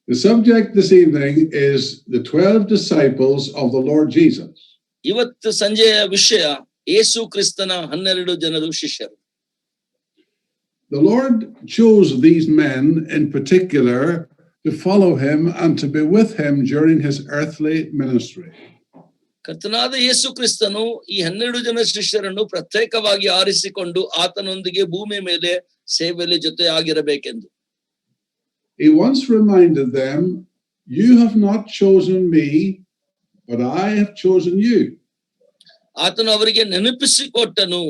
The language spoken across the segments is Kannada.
The subject this evening is the 12 disciples of the Lord Jesus. ಇವತ್ತು ಸಂಜೆಯ ವಿಷಯ ಯೇಸು ಕ್ರಿಸ್ತನ 12 ಜನರು ಶಿಷ್ಯರು. The Lord chose these men in particular to follow him and to be with him during his earthly ministry. ಕರ್ತನಾದ ಯೇಸು ಕ್ರಿಸ್ತನು ಈ 12 ಜನ ಶಿಷ್ಯರನ್ನು ಪ್ರತ್ಯೇಕವಾಗಿ ಆರಿಸಿಕೊಂಡು ಆತನೊಂದಿಗೆ ಭೂಮಿ ಮೇಲೆ ಸೇವೆಯಲ್ಲಿ ಜೊತೆಯಾಗಿರಬೇಕೆಂದು. He once reminded them, "You have not chosen me, but I have chosen you." ಆತನು ಅವರಿಗೆ ನೆನಪಿಸಿಕೊಟ್ಟನು,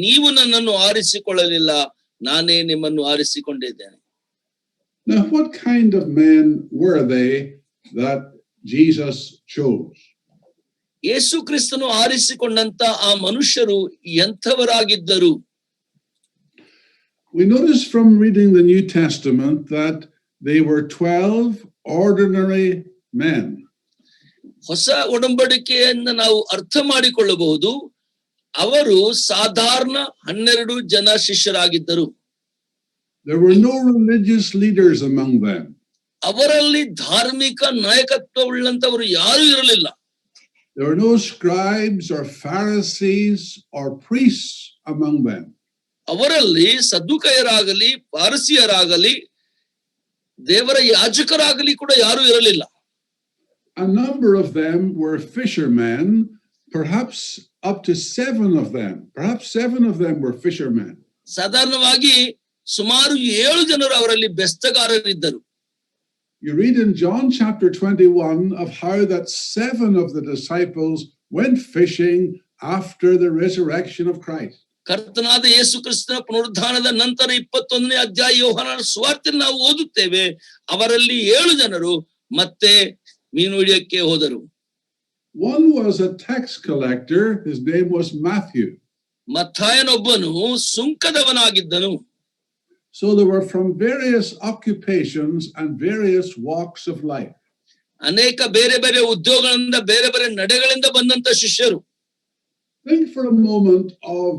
ನೀವು ನನ್ನನ್ನು ಆರಿಸಿಕೊಳ್ಳಲಿಲ್ಲ, ನಾನೇ ನಿಮ್ಮನ್ನು ಆರಿಸಿಕೊಂಡಿದ್ದೇನೆ. Now, what kind of men were they that Jesus chose? ಯೇಸು ಕ್ರಿಸ್ತನು ಆರಿಸಿಕೊಂಡಂತ ಆ ಮನುಷ್ಯರು ಎಂಥವರಾಗಿದ್ದರು? We notice from reading the New Testament that they were 12 ordinary men. ಹೊಸ ಒಡಂಬಡಿಕೆಯನ್ನು ನಾವು ಅರ್ಥ ಮಾಡಿಕೊಳ್ಳಬಹುದು. ಅವರು ಸಾಧಾರಣ 12 ಜನ ಶಿಷ್ಯರಾಗಿದ್ದರು. There were no religious leaders among them. ಅವರಲ್ಲಿ ಧಾರ್ಮಿಕ ನಾಯಕತ್ವವುಳ್ಳಂತವರು ಯಾರೂ ಇರಲಿಲ್ಲ. There were no scribes or Pharisees or priests among them. ಅವರಲ್ಲಿ ಸದ್ದುಕಯರಾಗಲಿ ಪಾರಸಿಯರಾಗಲಿ ದೇವರ ಯಾಜಕರಾಗಲಿ ಕೂಡ ಯಾರೂ ಇರಲಿಲ್ಲ. A number of them were fishermen, perhaps up to 7 of them. Perhaps 7 of them were fishermen. ಸಾಧಾರಣವಾಗಿ ಸುಮಾರು 7 ಜನರು ಅವರಲ್ಲಿ ಬೆಸ್ತಗಾರರಿದ್ದರು. You read in John chapter 21 of how that 7 of the disciples went fishing after the resurrection of Christ. ಕರ್ತನಾದ ಯೇಸು ಕ್ರಿಸ್ತನ ಪುನರುತ್ಥಾನದ ನಂತರ 21ನೇ ಅಧ್ಯಾಯ ಯೋಹಾನನ ಸುವಾರ್ತೆಯಲ್ಲಿ ನಾವು ಓದುತ್ತೇವೆ, ಅವರಲ್ಲಿ 7 ಜನರು ಮತ್ತೆ ಮೀನು ಹಿಡಿಯಕ್ಕೆ ಹೋದರು. One was a tax collector, his name was Matthew. ಮತ್ತಾಯನೊಬ್ಬನು ಸುಂಕದವನಾಗಿದ್ದನು. So they were from various occupations and various walks of life. ಅನೇಕ ಬೇರೆ ಬೇರೆ ಉದ್ಯೋಗಗಳಿಂದ ಬೇರೆ ಬೇರೆ ನಡೆಗಳಿಂದ ಬಂದಂತ ಶಿಷ್ಯರು. Think for a moment of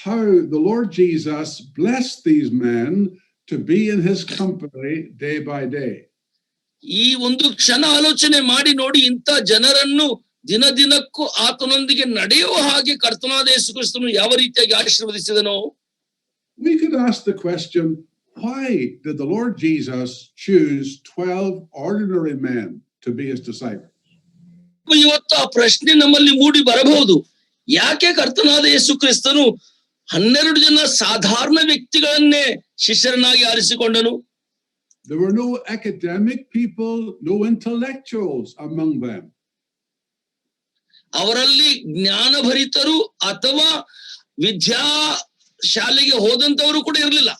how the Lord Jesus blessed these men to be in his company day by day. ಈ ಒಂದು ಕ್ಷಣ ಆಲೋಚನೆ ಮಾಡಿ ನೋಡಿ, ಇಂಥ ಜನರನ್ನು ದಿನ ದಿನಕ್ಕೂ ಆತನೊಂದಿಗೆ ನಡೆಯುವ ಹಾಗೆ ಕರ್ತನಾದ ಯೇಸು ಕ್ರಿಸ್ತನು ಯಾವ ರೀತಿಯಾಗಿ ಆಶೀರ್ವದಿಸಿದನೋ. We could ask the question, why did the Lord Jesus choose 12 ordinary men to be his disciples? ಇವತ್ತು ಆ ಪ್ರಶ್ನೆ ನಮ್ಮಲ್ಲಿ ಮೂಡಿ ಬರಬಹುದು. ಯಾಕೆ ಕರ್ತನಾದ ಯೇಸು ಕ್ರಿಸ್ತನು 12 ಜನ ಸಾಧಾರಣ ವ್ಯಕ್ತಿಗಳನ್ನೇ ಶಿಷ್ಯರನ್ನಾಗಿ ಆರಿಸಿಕೊಂಡನು? There were no academic people, no intellectuals among them. ಅವರಲ್ಲಿ ಜ್ಞಾನಭರಿತರು ಅಥವಾ ವಿದ್ಯಾ ಶಾಲೆಗೆ ಹೋದಂತವರು ಕೂಡ ಇರಲಿಲ್ಲ.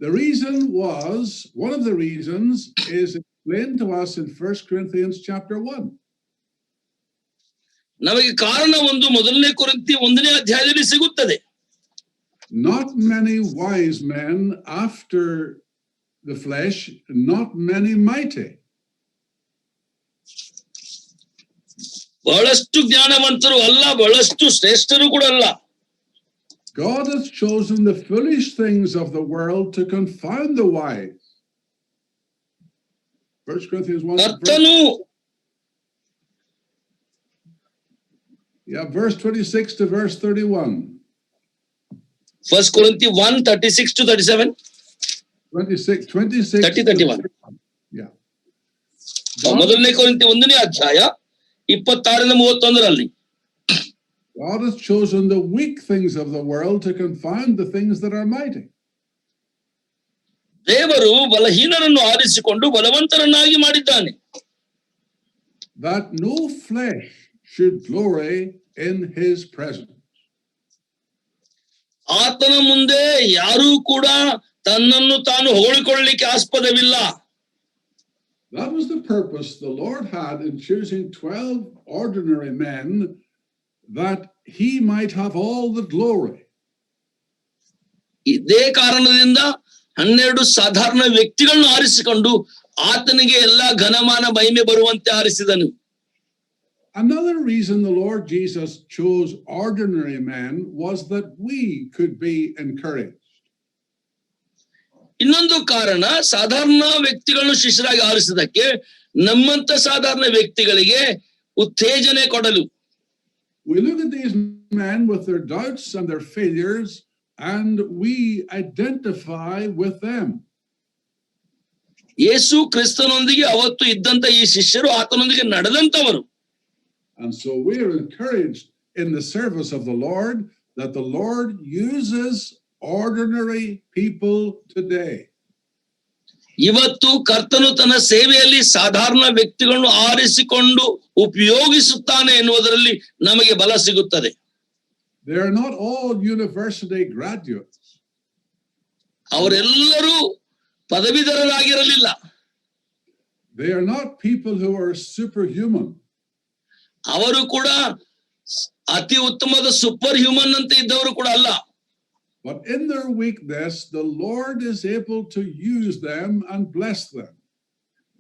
The reason was, one of the reasons is explained to us in 1 Corinthians chapter 1. ನಮಗೆ ಕಾರಣ ಒಂದು ಮೊದಲನೇ ಕೊರಿಂಥಿ 1ನೇ ಅಧ್ಯಾಯದಲ್ಲಿ ಸಿಗುತ್ತದೆ. Not many wise men after the flesh, not many mighty. ಬಹಳಷ್ಟು ಜ್ಞಾನವಂತರು ಅಲ್ಲ, ಬಹಳಷ್ಟು ಶ್ರೇಷ್ಠರು ಕೂಡ ಅಲ್ಲ. God has chosen the foolish things of the world to confound the wise. 1 Corinthians 1. Verse 26 to verse 31. 1 Corinthians 1, 36 to 37. 26 30, 31. Yeah. ಮೊದಲನೇ ಕೊರಿಂಥಿ 1ನೇ ಅಧ್ಯಾಯ 26-31. God has chosen the weak things of the world to confound the things that are mighty. ದೇವರು ಬಲಹೀನರನ್ನು ಆರಿಸಿಕೊಂಡು ಬಲವಂತರನ್ನಾಗಿ ಮಾಡಿದ್ದಾನೆ. That no flesh should glory in his presence. ಆತನ ಮುಂದೆ ಯಾರೂ ಕೂಡ ತನ್ನನ್ನು ತಾನು ಹೊಗಳಿಕೊಳ್ಳಲಿಕ್ಕೆ ಆಸ್ಪದವಿಲ್ಲ. That was the purpose the Lord had in choosing 12 ordinary men, that he might have all the glory. ಇದೇ ಕಾರಣದಿಂದ 12 ಸಾಧಾರಣ ವ್ಯಕ್ತಿಗಳನ್ನು ಆರಿಸಿಕೊಂಡು ಆತನಿಗೆ ಎಲ್ಲಾ ಘನಮಾನ ಮಹಿಮೆ ಬರುವಂತೆ ಆರಿಸಿದನು. Another reason the Lord Jesus chose ordinary men was that we could be encouraged. ಇನ್ನೊಂದು ಕಾರಣ, ಸಾಧಾರಣ ವ್ಯಕ್ತಿಗಳನ್ನು ಶಿಷ್ಯರಾಗಿ ಆರಿಸಿದಕ್ಕೆ ನಮ್ಮಂತ ಸಾಧಾರಣ ವ್ಯಕ್ತಿಗಳಿಗೆ ಉತ್ತೇಜನೆ ಕೊಡಲು. We look at these men with their doubts and their failures, and we identify with them. ಯೇಸು ಕ್ರಿಸ್ತನೊಂದಿಗೆ ಅವತ್ತು ಇದ್ದಂತ ಈ ಶಿಷ್ಯರು ಆತನೊಂದಿಗೆ ನಡೆದಂತವರು. And so we are encouraged in the service of the Lord that the Lord uses ordinary people today. ಇವತ್ತು ಕರ್ತನು ತನ್ನ ಸೇವೆಯಲ್ಲಿ ಸಾಧಾರಣ ವ್ಯಕ್ತಿಗಳನ್ನು ಆರಿಸಿಕೊಂಡು ಉಪಯೋಗಿಸುತ್ತಾನೆ ಎನ್ನುವುದರಲ್ಲಿ ನಮಗೆ ಬಲ ಸಿಗುತ್ತದೆ. They are not all university graduates. ಅವರೆಲ್ಲರೂ ಪದವೀಧರರಾಗಿರಲಿಲ್ಲ. They are not people who are superhuman. ಅವರು ಕೂಡ ಅತಿ ಉತ್ತಮದ ಸೂಪರ್ ಹ್ಯೂಮನ್ ಅಂತ ಇದ್ದವರು ಕೂಡ ಅಲ್ಲ. But in their weakness, the Lord is able to use them and bless them.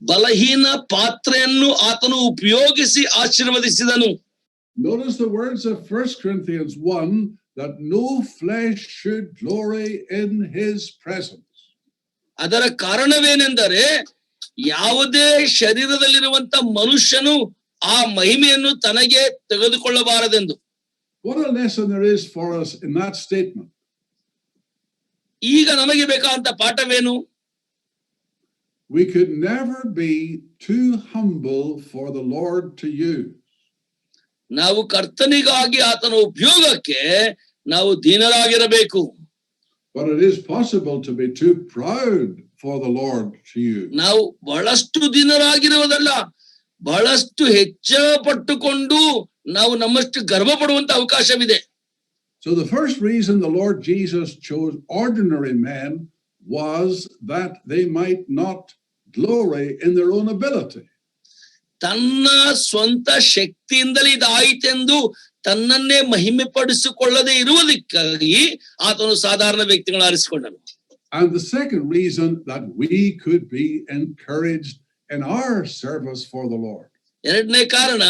ಬಲಹೀನ ಪಾತ್ರೆಯನ್ನು ಆತನು ಉಪಯೋಗಿಸಿ ಆಶೀರ್ವದಿಸಿದನು. Notice the words of 1 Corinthians 1 that no flesh should glory in his presence. ಅದರ ಕಾರಣವೇನೆಂದರೆ ಯಾವುದೇ ಶರೀರದಲ್ಲಿರುವಂತ ಮನುಷ್ಯನು ಆ ಮಹಿಮೆಯನ್ನು ತನಗೆ ತೆಗೆದುಕೊಳ್ಳಬಾರದೆಂದು. What a lesson there is for us in that statement. ಈಗ ನಮಗೆ ಬೇಕಾದಂತ ಪಾಠವೇನು? We could never be too humble for the Lord to use. ನಾವು ಕರ್ತನಿಗಾಗಿ ಆತನ ಉಪಯೋಗಕ್ಕೆ ನಾವು ದೀನರಾಗಿರಬೇಕು. But it is possible to be too proud for the Lord to use. ನಾವು ಬಹಳಷ್ಟು ದೀನರಾಗಿರುವುದಲ್ಲ, ಬಹಳಷ್ಟು ಹೆಚ್ಚ ಪಟ್ಟುಕೊಂಡು ನಾವು ನಮ್ಮಷ್ಟು ಗರ್ವ ಪಡುವಂತ ಅವಕಾಶವಿದೆ. So the first reason the Lord Jesus chose ordinary men was that they might not glory in their own ability. ತನ್ನ ಸ್ವಂತ ಶಕ್ತಿಯಿಂದಲೇ ಇದಾಯಿತೆಂದು ತನ್ನನ್ನೇ ಮಹಿಮೆ ಪಡಿಸಿಕೊಳ್ಳದೆ ಇರುವುದಕ್ಕಾಗಿ ಆತನು ಸಾಧಾರಣ ವ್ಯಕ್ತಿಗಳನ್ನು ಆರಿಸಿಕೊಂಡನು. And the second reason that we could be encouraged in our service for the Lord. ಎರಡನೇ ಕಾರಣ,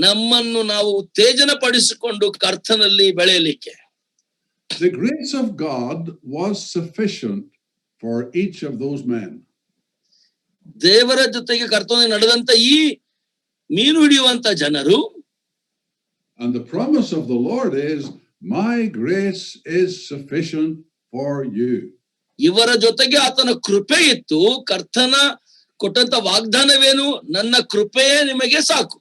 ನಮ್ಮನ್ನು ನಾವು ಉತ್ತೇಜನ ಪಡಿಸಿಕೊಂಡು ಕರ್ತನಲ್ಲಿ ಬೆಳೆಯಲಿಕ್ಕೆ. The grace of God was sufficient for each of those men. ದೇವರ ಜೊತೆಗೆ ಕರ್ತನಿಗೆ ನಡೆದಂತ ಈ ಮೀನು ಹಿಡಿಯುವಂತ ಜನರು, And the promise of the Lord is, my grace is sufficient for you. ಇವರ ಜೊತೆಗೆ ಆತನ ಕೃಪೆ ಇತ್ತು. ಕರ್ತನ ಕೊಟ್ಟಂತ ವಾಗ್ದಾನವೇನು? ನನ್ನ ಕೃಪೆಯೇ ನಿಮಗೆ ಸಾಕು.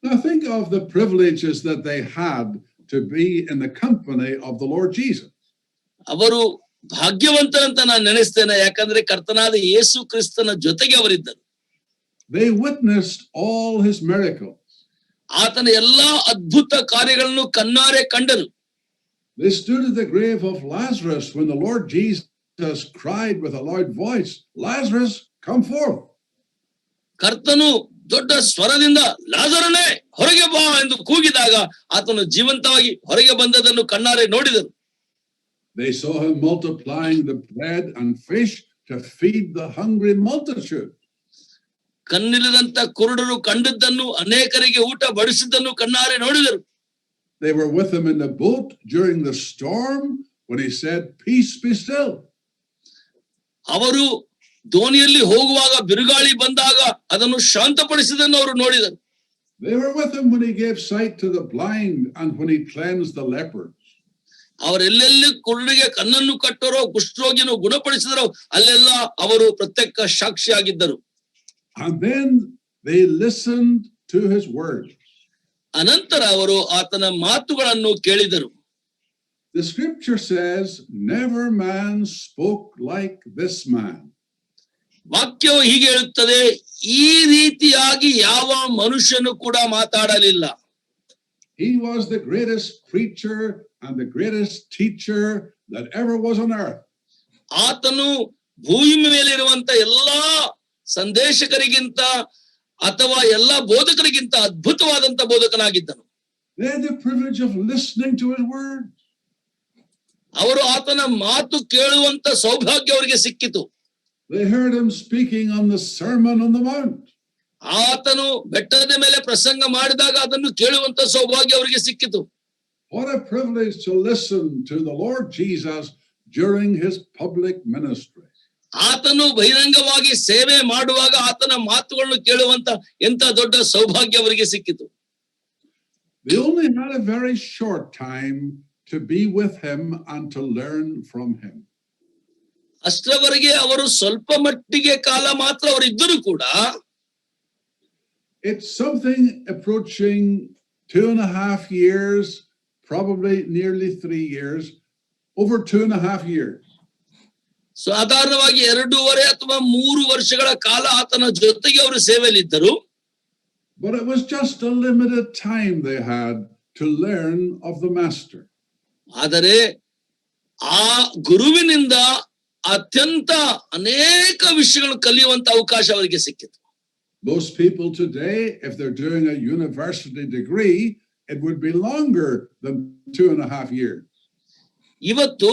Now think of the privileges that they had to be in the company of the Lord Jesus. ಅವರು ಭಾಗ್ಯವಂತರಂತ ನಾನು ನೆನೆಸ್ತೇನೆ. ಯಾಕಂದ್ರೆ ಕರ್ತನಾದ ಯೇಸು ಕ್ರಿಸ್ತನ ಜೊತೆಗೆ ಅವರಿದ್ದರು. They witnessed all his miracles. ಆತನ ಎಲ್ಲಾ ಅದ್ಭುತ ಕಾರ್ಯಗಳನ್ನು ಕಣ್ಣಾರೆ ಕಂಡರು. They stood at the grave of Lazarus when the Lord Jesus cried with a loud voice, Lazarus, come forth. ಕರ್ತನು ದೊಡ್ಡ ಸ್ವರದಿಂದ ಲಾಜರನೇ ಹೊರಗೆ ಬಾ ಎಂದು ಕೂಗಿದಾಗ ಆತನು ಜೀವಂತವಾಗಿ ಹೊರಗೆ ಬಂದದನ್ನು ಕಣ್ಣಾರೆ ನೋಡಿದರು. They saw him multiplying the bread and fish to feed the hungry multitude. ಕಣ್ಣಿಲ್ಲದಂತ ಕುರುಡರು ಕಂಡದ್ದನ್ನು, ಅನೇಕರಿಗೆ ಊಟ ಬಡಿಸಿದ್ದನ್ನು ಕಣ್ಣಾರೆ ನೋಡಿದರು. They were with him in the boat during the storm when he said, peace be still. ಅವರು ದೋಣಿಯಲ್ಲಿ ಹೋಗುವಾಗ ಬಿರುಗಾಳಿ ಬಂದಾಗ ಅದನ್ನು ಶಾಂತಪಡಿಸಿದನ್ನು ಅವರು ನೋಡಿದರು. They were with him when he gave sight to the blind and when he cleansed the lepers. ಅವರೆಲ್ಲೆಲ್ಲಿ ಕುರುಡರಿಗೆ ಕಣ್ಣನ್ನು ಕಟ್ಟರೋ, ಕುಷ್ಠರೋಗಿಯನ್ನು ಗುಣಪಡಿಸಿದರೋ ಅಲ್ಲೆಲ್ಲ ಅವರು ಪ್ರತ್ಯೇಕ ಸಾಕ್ಷಿಯಾಗಿದ್ದರು. And then they listened to his words. ಅನಂತರ ಅವರು ಆತನ ಮಾತುಗಳನ್ನು ಕೇಳಿದರು. The scripture says, never man spoke like this man. ವಾಕ್ಯವು ಹೀಗೆ ಹೇಳುತ್ತದೆ, ಈ ರೀತಿಯಾಗಿ ಯಾವ ಮನುಷ್ಯನು ಕೂಡ ಮಾತಾಡಲಿಲ್ಲ. He was the greatest preacher and the greatest teacher that ever was on earth. ಆತನು ಭೂಮಿ ಮೇಲೆ ಇರುವಂತ ಎಲ್ಲಾ ಸಂದೇಶಕರಿಗಿಂತ ಅಥವಾ ಎಲ್ಲಾ ಬೋಧಕರಿಗಿಂತ ಅದ್ಭುತವಾದಂತ ಬೋಧಕನಾಗಿದ್ದನು. They had the privilege of listening to his words. ಅವರು ಆತನ ಮಾತು ಕೇಳುವಂತ ಸೌಭಾಗ್ಯ ಅವರಿಗೆ ಸಿಕ್ಕಿತು. They heard him speaking on the Sermon on the Mount. ಆತನು ಬೆಟ್ಟದ ಮೇಲೆ ಪ್ರಸಂಗ ಮಾಡಿದಾಗ ಅದನ್ನು ಕೇಳುವಂತ ಸೌಭಾಗ್ಯ ಅವರಿಗೆ ಸಿಕ್ಕಿತು. What a privilege to listen to the Lord Jesus during his public ministry. ಆತನು ಬಹಿರಂಗವಾಗಿ ಸೇವೆ ಮಾಡುವಾಗ ಆತನ ಮಾತುಗಳನ್ನು ಕೇಳುವಂತ ಎಂತ ದೊಡ್ಡ ಸೌಭಾಗ್ಯ ಅವರಿಗೆ ಸಿಕ್ಕಿತು. They only had a very short time to be with him and to learn from him. ಅಷ್ಟರವರೆಗೆ ಅವರು ಸ್ವಲ್ಪ ಮಟ್ಟಿಗೆ ಕಾಲ ಮಾತ್ರ ಅವರು ಇದ್ದರೂ ಕೂಡ it's something approaching 2.5 years, probably nearly 3 years, over 2.5 years. ಸಾಧಾರಣವಾಗಿ 2.5 ಅಥವಾ 3 ವರ್ಷಗಳ ಕಾಲ ಆತನ ಜೊತೆಗೆ ಅವರು ಸೇವೆಯಲ್ಲಿದ್ದರು. But it was just a limited time they had to learn of the master. ಆದರೆ ಆ ಗುರುವಿನಿಂದ ಅತ್ಯಂತ ಅನೇಕ ವಿಷಯಗಳನ್ನು ಕಲಿಯುವಂತ ಅವಕಾಶ ಅವರಿಗೆ ಸಿಕ್ಕಿತು. Most people today, if they're doing a university degree, it would be longer than 2.5 years. ಇವತ್ತು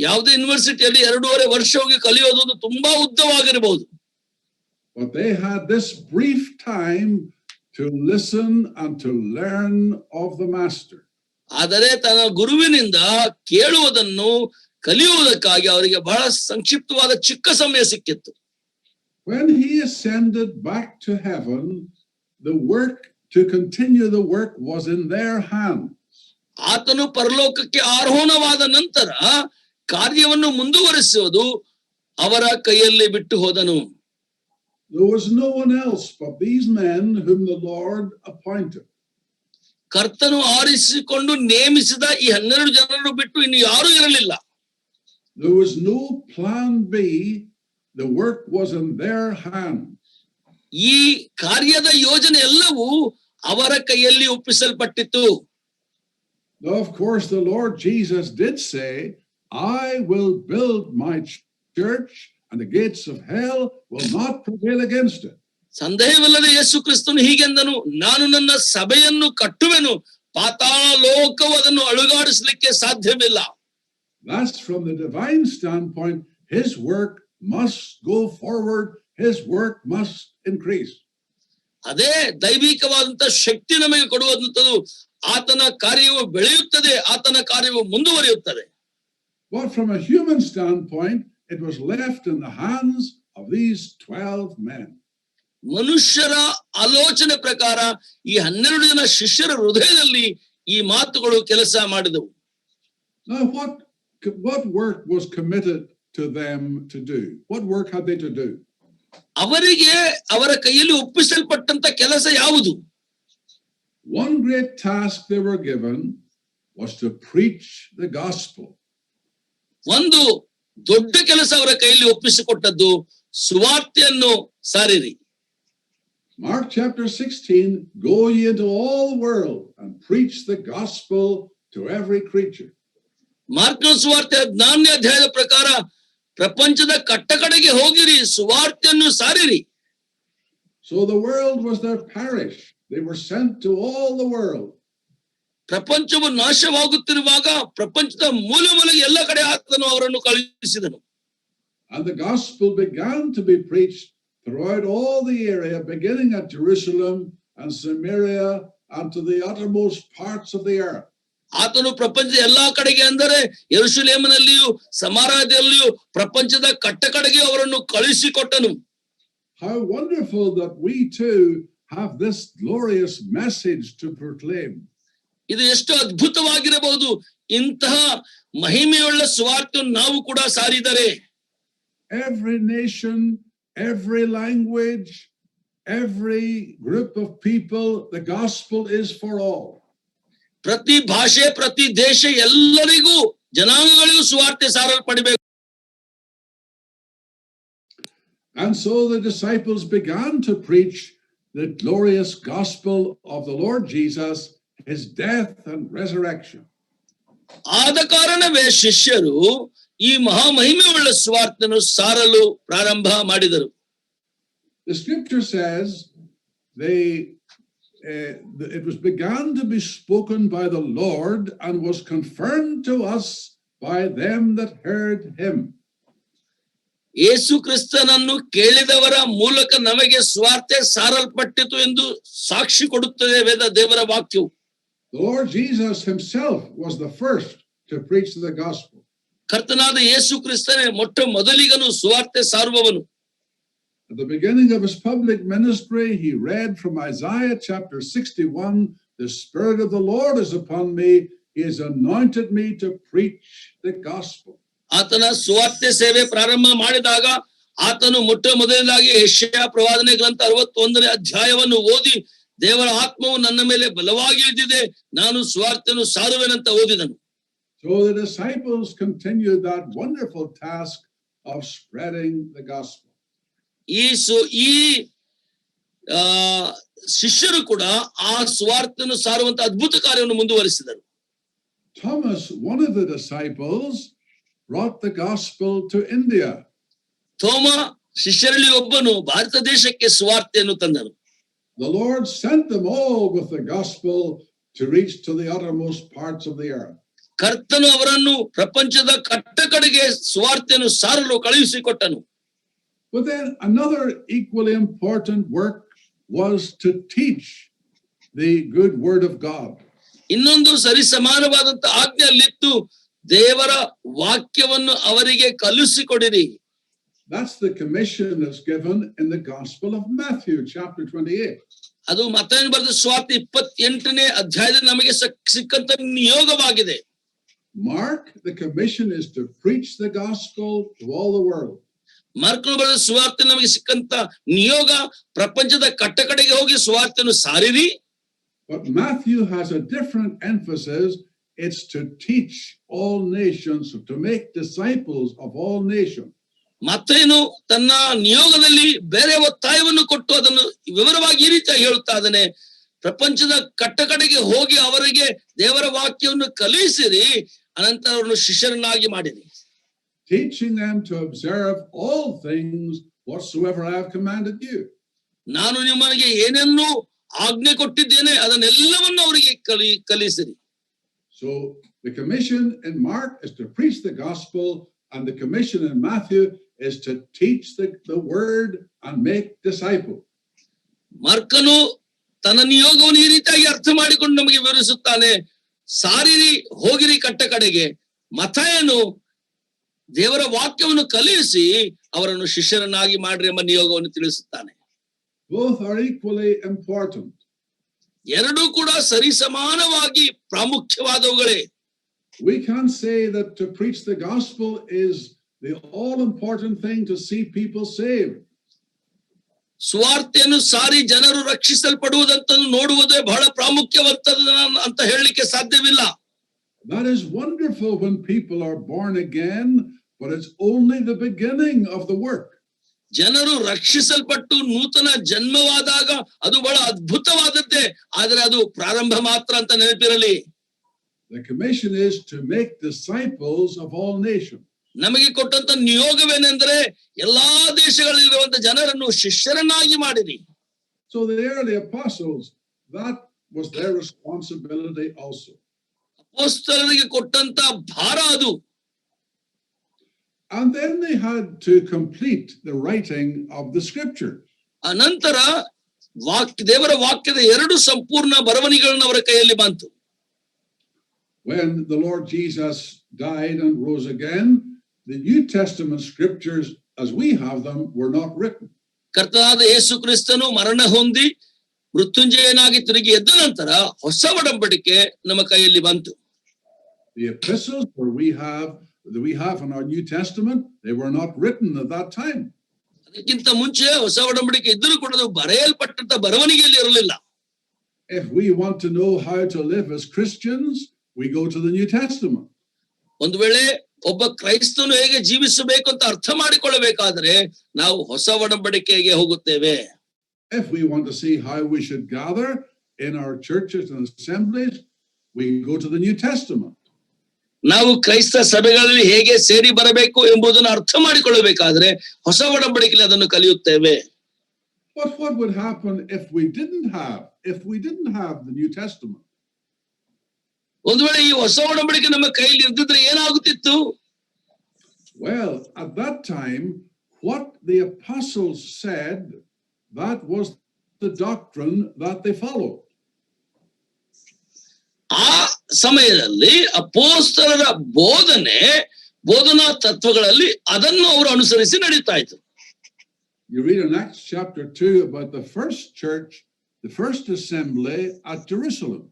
ಯಾವುದೇ ಯೂನಿವರ್ಸಿಟಿಯಲ್ಲಿ 2.5 ವರ್ಷ ಹೋಗಿ ಕಲಿಯೋದು ತುಂಬಾ ಉದ್ದವಾಗಿರಬಹುದು. But they had this brief time to listen and to learn of the master. ಆದರೆ ತನ್ನ ಗುರುವಿನಿಂದ ಕೇಳುವುದನ್ನು ಕಲಿಯುವುದಕ್ಕಾಗಿ ಅವರಿಗೆ ಬಹಳ ಸಂಕ್ಷಿಪ್ತವಾದ ಚಿಕ್ಕ ಸಮಯ ಸಿಕ್ಕಿತ್ತು. When he ascended back to heaven, the work to continue the work was in their hands. ಆತನು ಪರಲೋಕಕ್ಕೆ ಆರೋಹಣವಾದ ನಂತರ ಕಾರ್ಯವನ್ನು ಮುಂದುವರಿಸುವುದು ಅವರ ಕೈಯಲ್ಲಿ ಬಿಟ್ಟು ಹೋದನು. There was no one else but these men whom the Lord appointed. ಕರ್ತನು ಆರಿಸಿಕೊಂಡು ನೇಮಿಸಿದ ಈ 12 ಜನರನ್ನು ಬಿಟ್ಟು ಇನ್ನು ಯಾರೂ ಇರಲಿಲ್ಲ. There was no plan B. The work was in their hands. ಈ ಕಾರ್ಯದ ಯೋಜನೆ ಎಲ್ಲವೂ ಅವರ ಕೈಯಲ್ಲಿ ಒಪ್ಪಿಸಲ್ಪಟ್ಟಿತು. Now, of course, the Lord Jesus did say, I will build my church and the gates of hell will not prevail against it. ಸಂದೇಹವಿಲ್ಲದೆ ಯೇಸು ಕ್ರಿಸ್ತನು ಹೀಗೆಂದನು, ನಾನು ನನ್ನ ಸಭೆಯನ್ನು ಕಟ್ಟುವೆನು, ಪಾತಾಳ ಲೋಕವು ಅದನ್ನು ಅಳುಗಾಡಿಸಲಿಕ್ಕೆ ಸಾಧ್ಯವಿಲ್ಲ. That's from the divine standpoint. His work must go forward. His work must increase. ಅದೇ ದೈವಿಕವಾದಂತ ಶಕ್ತಿ ನಮಗೆ ಕೊಡುವಂತದ್ದು. ಆತನ ಕಾರ್ಯವು ಬೆಳೆಯುತ್ತದೆ, ಆತನ ಕಾರ್ಯವು ಮುಂದುವರಿಯುತ್ತದೆ. But from a human standpoint, it was left in the hands of these 12 men. ಮನುಷ್ಯರ ಆಲೋಚನೆ ಪ್ರಕಾರ ಈ 12 ಜನ ಶಿಷ್ಯರ ಹೃದಯದಲ್ಲಿ ಈ ಮಾತುಗಳು ಕೆಲಸ ಮಾಡಿದವು. Now, what work was committed to them to do? What work had they to do? ಅವರಿಗೆ ಅವರ ಕೈಯಲ್ಲಿ ಒಪ್ಪಿಸಲ್ಪಟ್ಟಂತ ಕೆಲಸ ಯಾವುದು? One great task they were given was to preach the gospel. ಒಂದು ದೊಡ್ಡ ಕೆಲಸ ಅವರ ಕೈಯಲ್ಲಿ ಒಪ್ಪಿಸಿಕೊಟ್ಟದ್ದು ಸುವಾರ್ತೆಯನ್ನು ಸಾರಿರಿ. Mark chapter 16, go ye into all the world and preach the gospel to every creature. ಮಾರ್ಕನ ಸುವಾರ್ತೆ 14ನೇ ಅಧ್ಯಾಯದ ಪ್ರಕಾರ ಪ್ರಪಂಚದ ಕಟ್ಟಕಡೆಗೆ ಹೋಗಿರಿ, ಸುವಾರ್ತೆಯನ್ನು ಸಾರಿರಿ. So the world was their parish. They were sent to all the world. ಪ್ರಪಂಚವು ನಾಶವಾಗುತ್ತಿರುವಾಗ ಪ್ರಪಂಚದ ಮೂಲ ಮೂಲೆಗೆ ಎಲ್ಲ ಕಡೆ ಆತನು ಅವರನ್ನು ಕಳುಹಿಸಿದನು. And the gospel began to be preached throughout all the area, beginning at Jerusalem and Samaria and to the uttermost parts of the earth. ಆತನು ಪ್ರಪಂಚದ ಎಲ್ಲಾ ಕಡೆಗೆ ಅಂದರೆ ಯೆರೂಸಲೇಮಿನಲ್ಲಿಯೂ ಸಮಾರ್ಯದಲ್ಲಿಯೂ ಪ್ರಪಂಚದ ಕಟ್ಟಕಡೆಗೆ ಅವರನ್ನು ಕಳುಹಿಸಿಕೊಟ್ಟನು. How wonderful that we too have this glorious message to proclaim. ಇದು ಎಷ್ಟು ಅದ್ಭುತವಾಗಿರಬಹುದು. ಇಂತಹ ಮಹಿಮೆಯುಳ್ಳ ಸುವಾರ್ತೆಯನ್ನು ನಾವು ಕೂಡ ಸಾರಿದರೆ Every nation, every language, every group of people, the gospel is for all. ಪ್ರತಿ ಭಾಷೆ, ಪ್ರತಿ ದೇಶ, ಎಲ್ಲರಿಗೂ ಜನಾಂಗಗಳಿಗೂ ಸುವಾರ್ತೆ ಸಾರಲ್ಪಡಬೇಕು. And so the disciples began to preach the glorious gospel of the Lord Jesus, his death and resurrection. ಆದ ಕಾರಣವೇ ಶಿಷ್ಯರು ಈ ಮಹಾಮಹಿಮೆಯುಳ್ಳ ಸುವಾರ್ತೆಯನ್ನು ಸಾರಲು ಪ್ರಾರಂಭ ಮಾಡಿದರು. The scripture says it was began to be spoken by the Lord and was confirmed to us by them that heard him. ಯೇಸು ಕ್ರಿಸ್ತನನ್ನು ಕೇಳಿದವರ ಮೂಲಕ ನಮಗೆ ಸುವಾರ್ತೆ ಸಾರಲ್ಪಟ್ಟಿತು ಎಂದು ಸಾಕ್ಷಿ ಕೊಡುತ್ತದೆ ವೇದ ದೇವರ ವಾಕ್ಯವು. The Lord Jesus himself was the first to preach the gospel. ಕರ್ತನಾದ ಯೇಸು ಕ್ರಿಸ್ತನೇ ಮೊಟ್ಟ ಮೊದಲಿಗನು ಸುವಾರ್ತೆ ಸಾರುವವನು. At the beginning of his public ministry, he read from Isaiah chapter 61, "The Spirit of the Lord is upon me. He has anointed me to preach the gospel." ಆತನ ಸುವಾರ್ತೆ ಸೇವೆ ಪ್ರಾರಂಭ ಮಾಡಿದಾಗ ಆತನು ಮೊಟ್ಟ ಮೊದಲನೇದಾಗಿ ಯೆಶಾಯ ಪ್ರವಾದನೆ ಗ್ರಂಥ 61ನೇ ಅಧ್ಯಾಯವನ್ನು ಓದಿ, ದೇವರ ಆತ್ಮವು ನನ್ನ ಮೇಲೆ ಬಲವಾಗಿ ಇಳಿದಿದೆ, ನಾನು ಸುವಾರ್ತೆಯನ್ನು ಸಾರುವೆನಂತ ಓದಿದನು. So the disciples continued that wonderful task of spreading the gospel. ಈ ಶಿಷ್ಯರು ಕೂಡ ಆ ಸುವಾರ್ತೆಯನ್ನು ಸಾರುವಂತ ಅದ್ಭುತ ಕಾರ್ಯವನ್ನು ಮುಂದುವರಿಸಿದರು. Thomas, one of the disciples, brought the gospel to India. ಥೋಮ ಶಿಷ್ಯರಲ್ಲಿ ಒಬ್ಬನು ಭಾರತ ದೇಶಕ್ಕೆ ಸುವಾರ್ತೆಯನ್ನು ತಂದನು. The Lord sent them all with the gospel to reach to the uttermost parts of the earth. ಕರ್ತನು ಅವರನ್ನು ಪ್ರಪಂಚದ ಕಟ್ಟ ಕಡೆಗೆ ಸುವಾರ್ತೆಯನ್ನು ಸಾರಲು ಕಳುಹಿಸಿಕೊಟ್ಟನು. But then another equally important work was to teach the good word of God. ಇನ್ನೊಂದು ಸರಿ ಸಮಾನವಾದಂತ ಆಜ್ಞೆಯಲ್ಲಿತ್ತು, ದೇವರ ವಾಕ್ಯವನ್ನು ಅವರಿಗೆ ಕಲಿಸಿಕೊಡಿರಿ. That's the commission that's given in the Gospel of Matthew, chapter 28. ಅದು ಮತ್ತಾಯನು ಬರೆದ ಸುವಾರ್ತೆ 28ನೇ ಅಧ್ಯಾಯದಲ್ಲಿ ನಮಗೆ ಸಿಕ್ಕಂತ ನಿಯೋಗವಾಗಿದೆ. Mark, the commission is to preach the gospel to all the world. ಮಾರ್ಕನು ಬರೆದ ಸುವಾರ್ತೆ ನಮಗೆ ಸಿಕ್ಕಂತ ನಿಯೋಗ, ಪ್ರಪಂಚದ ಕಟ್ಟ ಕಡೆಗೆ ಹೋಗಿ ಸುವಾರ್ತೆಯನ್ನು ಸಾರಿರಿ. But Matthew has a different emphasis. It's to teach all nations, to make disciples of all nations. ಮತ್ತೇನು ತನ್ನ ನಿಯೋಗದಲ್ಲಿ ಬೇರೆ ಒತ್ತಾಯವನ್ನು ಕೊಟ್ಟು ಅದನ್ನು ವಿವರವಾಗಿ ಈ ರೀತಿಯಾಗಿ ಹೇಳುತ್ತಾ ಇದ್ದಾನೆ, ಪ್ರಪಂಚದ ಕಟ್ಟ ಕಡೆಗೆ ಹೋಗಿ ಅವರಿಗೆ ದೇವರ ವಾಕ್ಯವನ್ನು ಕಲಿಸಿರಿ, ಅನಂತರ ಅವರನ್ನು ಶಿಷ್ಯರನ್ನಾಗಿ ಮಾಡಿರಿ. Teaching them to observe all things whatsoever I have commanded you. ನಾನು ನಿಮಗೆ ಏನನ್ನು ಆಜ್ಞೆ ಕೊಟ್ಟಿದ್ದೇನೆ ಅದನ್ನೆಲ್ಲವನ್ನು ಅವರಿಗೆ ಕಲಿಸಿರಿ. So the commission in Mark is to preach the gospel, and the commission in Matthew is to teach the word and make disciples. ಮಾರ್ಕನು ತನ್ನ ನಿಯೋಗವನ್ನು ಈ ರೀತಿಯಾಗಿ ಅರ್ಥ ಮಾಡಿಕೊಂಡು ನಮಗೆ ವಿವರಿಸುತ್ತಾನೆ, ಸಾರಿರಿ, ಹೋಗಿರಿ ಕಟ್ಟ ಕಡೆಗೆ. ಮತ್ತಾಯನು ದೇವರ ವಾಕ್ಯವನ್ನು ಕಲಿಸಿ ಅವರನ್ನು ಶಿಷ್ಯರನ್ನಾಗಿ ಮಾಡ್ರಿ ಎಂಬ ನಿಯೋಗವನ್ನು ತಿಳಿಸುತ್ತಾನೆ. Both are equally important. ಎರಡೂ ಕೂಡ ಸರಿ ಸಮಾನವಾಗಿ ಪ್ರಾಮುಖ್ಯವಾದವುಗಳೇ. We can't say that to preach the gospel is the all-important thing to see people saved. ಸುವಾರ್ತೆಯನ್ನು ಸಾರಿ ಜನರು ರಕ್ಷಿಸಲ್ಪಡುವುದಂತ ನೋಡುವುದೇ ಬಹಳ ಪ್ರಾಮುಖ್ಯವಂತದ ಅಂತ ಹೇಳಲಿಕ್ಕೆ ಸಾಧ್ಯವಿಲ್ಲ. That is wonderful when people are born again, but it's only the beginning of the work. ಜನರು ರಕ್ಷಿಸಲ್ಪಟ್ಟು ನೂತನ ಜನ್ಮವಾದಾಗ ಅದು ಬಹಳ ಅದ್ಭುತವಾದದ್ದೇ, ಆದರೆ ಅದು ಪ್ರಾರಂಭ ಮಾತ್ರ ಅಂತ ನೆನಪಿರಲಿ. The commission is to make disciples of all nations. ನಮಗೆ ಕೊಟ್ಟಂತ ನಿಯೋಗವೇನೆಂದರೆ ಎಲ್ಲಾ ದೇಶಗಳಲ್ಲಿರುವಂತ ಜನರನ್ನು ಶಿಷ್ಯರನ್ನಾಗಿ ಮಾಡಿರಿ. So the early apostles, that was their responsibility also. ಅಪೊಸ್ತಲರಿಗೆ ಕೊಟ್ಟಂತ ಭಾರ ಅದು. And then they had to complete the writing of the scripture. ಅನಂತರ ದೇವರ ವಾಕ್ಯದ 2 ಸಂಪೂರ್ಣ ಬರವಣಿಗೆಗಳನ್ನು ಅವರ ಕೈಯಲ್ಲಿ ಬಂತು. When the Lord Jesus died and rose again, the New Testament scriptures as we have them were not written. ಕರ್ತನಾದ ಯೇಸು ಕ್ರಿಸ್ತನು ಮರಣ ಹೊಂದಿ ಮೃತ್ಯುಂಜಯನಾಗಿ ತಿರುಗಿ ಎದ್ದ ನಂತರ ಹೊಸ ಒಡಂಬಡಿಕೆ ನಮ್ಮ ಕೈಯಲ್ಲಿ ಬಂತು. The epistles that we have in our New Testament, they were not written at that time. ಅದಕ್ಕಿಂತ ಮುಂಚೆ ಹೊಸ ಒಡಂಬಡಿಕೆ ಇದ್ದರೂ ಕೂಡ ಅದು ಬರೆಯಲ್ಪಟ್ಟಂತ ಬರವಣಿಗೆಯಲ್ಲಿ ಇರಲಿಲ್ಲ. If we want to know how to live as Christians, we go to the New Testament. ಒಂದು ವೇಳೆ ಒಬ್ಬ ಕ್ರೈಸ್ತನು ಹೇಗೆ ಜೀವಿಸಬೇಕು ಅಂತ ಅರ್ಥ ಮಾಡಿಕೊಳ್ಳಬೇಕಾದ್ರೆ ನಾವು ಹೊಸ ಒಡಂಬಡಿಕೆಗೆ ಹೋಗುತ್ತೇವೆ. If we want to see how we should gather in our churches and assemblies, we go to the New Testament. ನಾವು ಕ್ರೈಸ್ತ ಸಭೆಗಳಲ್ಲಿ ಹೇಗೆ ಸೇರಿ ಬರಬೇಕು ಎಂಬುದನ್ನು ಅರ್ಥ ಮಾಡಿಕೊಳ್ಳಬೇಕಾದ್ರೆ ಹೊಸ ಒಡಂಬಡಿಕೆಯಲ್ಲಿ ಅದನ್ನು ಕಲಿಯುತ್ತೇವೆ. But what would happen if we didn't have the New Testament? ಒಂದು ವೇಳೆ ಈ ಹೊಸ ಒಡಂಬಡಿಕೆ ನಮ್ಮ ಕೈಯಲ್ಲಿ ಇರ್ದಿದ್ರೆ ಏನಾಗುತ್ತಿತ್ತು? Well, at that time, what the apostles said, that was the doctrine that they followed. ಆ ಸಮಯದಲ್ಲಿ ಅಪೊಸ್ತಲರ ಬೋಧನೆ ಬೋಧನಾ ತತ್ವಗಳಲ್ಲಿ ಅದನ್ನು ಅವರು ಅನುಸರಿಸಿ ನಡೀತಾ ಇತ್ತು. You read in Acts chapter 2 about the first church, the first assembly at Jerusalem.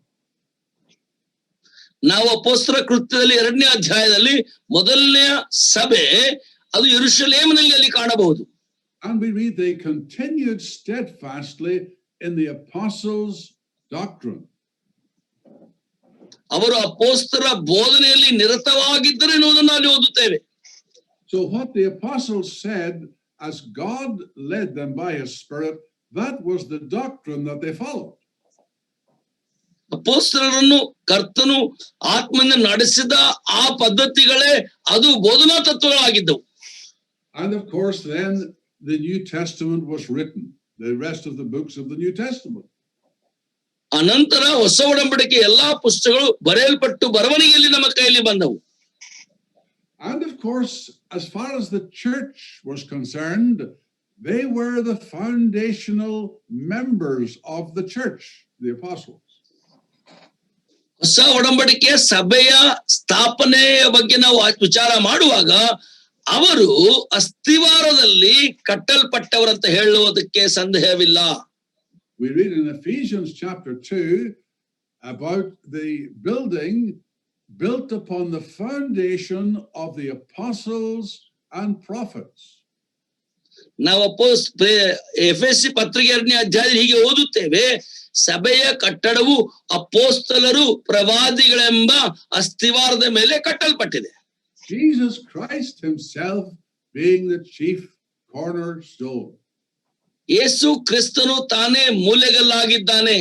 ನಾವು ಅಪೊಸ್ತಲರ ಕೃತ್ಯದಲ್ಲಿ 2ನೇ ಅಧ್ಯಾಯದಲ್ಲಿ ಮೊದಲನೆಯ ಸಭೆ ಅದು ಯೆರೂಸಲೇಮಿನಲ್ಲಿ ಅಲ್ಲಿ ಕಾಣಬಹುದು. And we read they continued steadfastly in the apostles' doctrine. ಅವರು ಅಪೊಸ್ತಲರ ಬೋಧನೆಯಲ್ಲಿ ನಿರತವಾಗಿದ್ದರು ಎನ್ನುವುದನ್ನು ಅಲ್ಲಿ ಓದುತ್ತೇವೆ. So what the apostles said as God led them by his spirit, that was the doctrine that they followed. ಅಪೊಸ್ತಲರನ್ನು ಕರ್ತನು ಆತ್ಮದಿಂದ ನಡೆಸಿದ ಆ ಪದ್ಧತಿಗಳೇ ಅದು ಬೋಧನಾ ತತ್ವಗಳಾಗಿದ್ದವು. And of course then the New Testament was written, the rest of the books of the New Testament. ಅನಂತರ ಹೊಸ ಒಡಂಬಡಿಕೆ ಎಲ್ಲಾ ಪುಸ್ತಕಗಳು ಬರೆಯಲ್ಪಟ್ಟು ಬರವಣಿಗೆಯಲ್ಲಿ ನಮ್ಮ ಕೈಯಲ್ಲಿ ಬಂದವು. And of course, as far as the church was concerned, they were the foundational members of the church, the apostles. ಹೊಸ ಒಡಂಬಡಿಕೆ ಸಭೆಯ ಸ್ಥಾಪನೆಯ ಬಗ್ಗೆ ನಾವು ವಿಚಾರ ಮಾಡುವಾಗ ಅವರು ಅಸ್ತಿವಾರದಲ್ಲಿ ಕಟ್ಟಲ್ಪಟ್ಟವರಂತ ಹೇಳುವುದಕ್ಕೆ ಸಂದೇಹವಿಲ್ಲ. We read in Ephesians chapter 2 about the building built upon the foundation of the apostles and prophets. ನಾವು ಎಫೆಸಿ ಪತ್ರಿಕೆ 2ನೇ ಅಧ್ಯಾಯದಲ್ಲಿ ಹೀಗೆ ಓದುತ್ತೇವೆ, ಸಭೆಯ ಕಟ್ಟಡವು ಅಪೊಸ್ತಲರು ಪ್ರವಾದಿಗಳೆಂಬ ಅಸ್ತಿವಾರದ ಮೇಲೆ ಕಟ್ಟಲ್ಪಟ್ಟಿದೆ. Jesus Christ himself being the chief cornerstone. ಯೇಸು ಕ್ರಿಸ್ತನು ತಾನೇ ಮೂಲೆಗಲ್ಲಾಗಿದ್ದಾನೆ.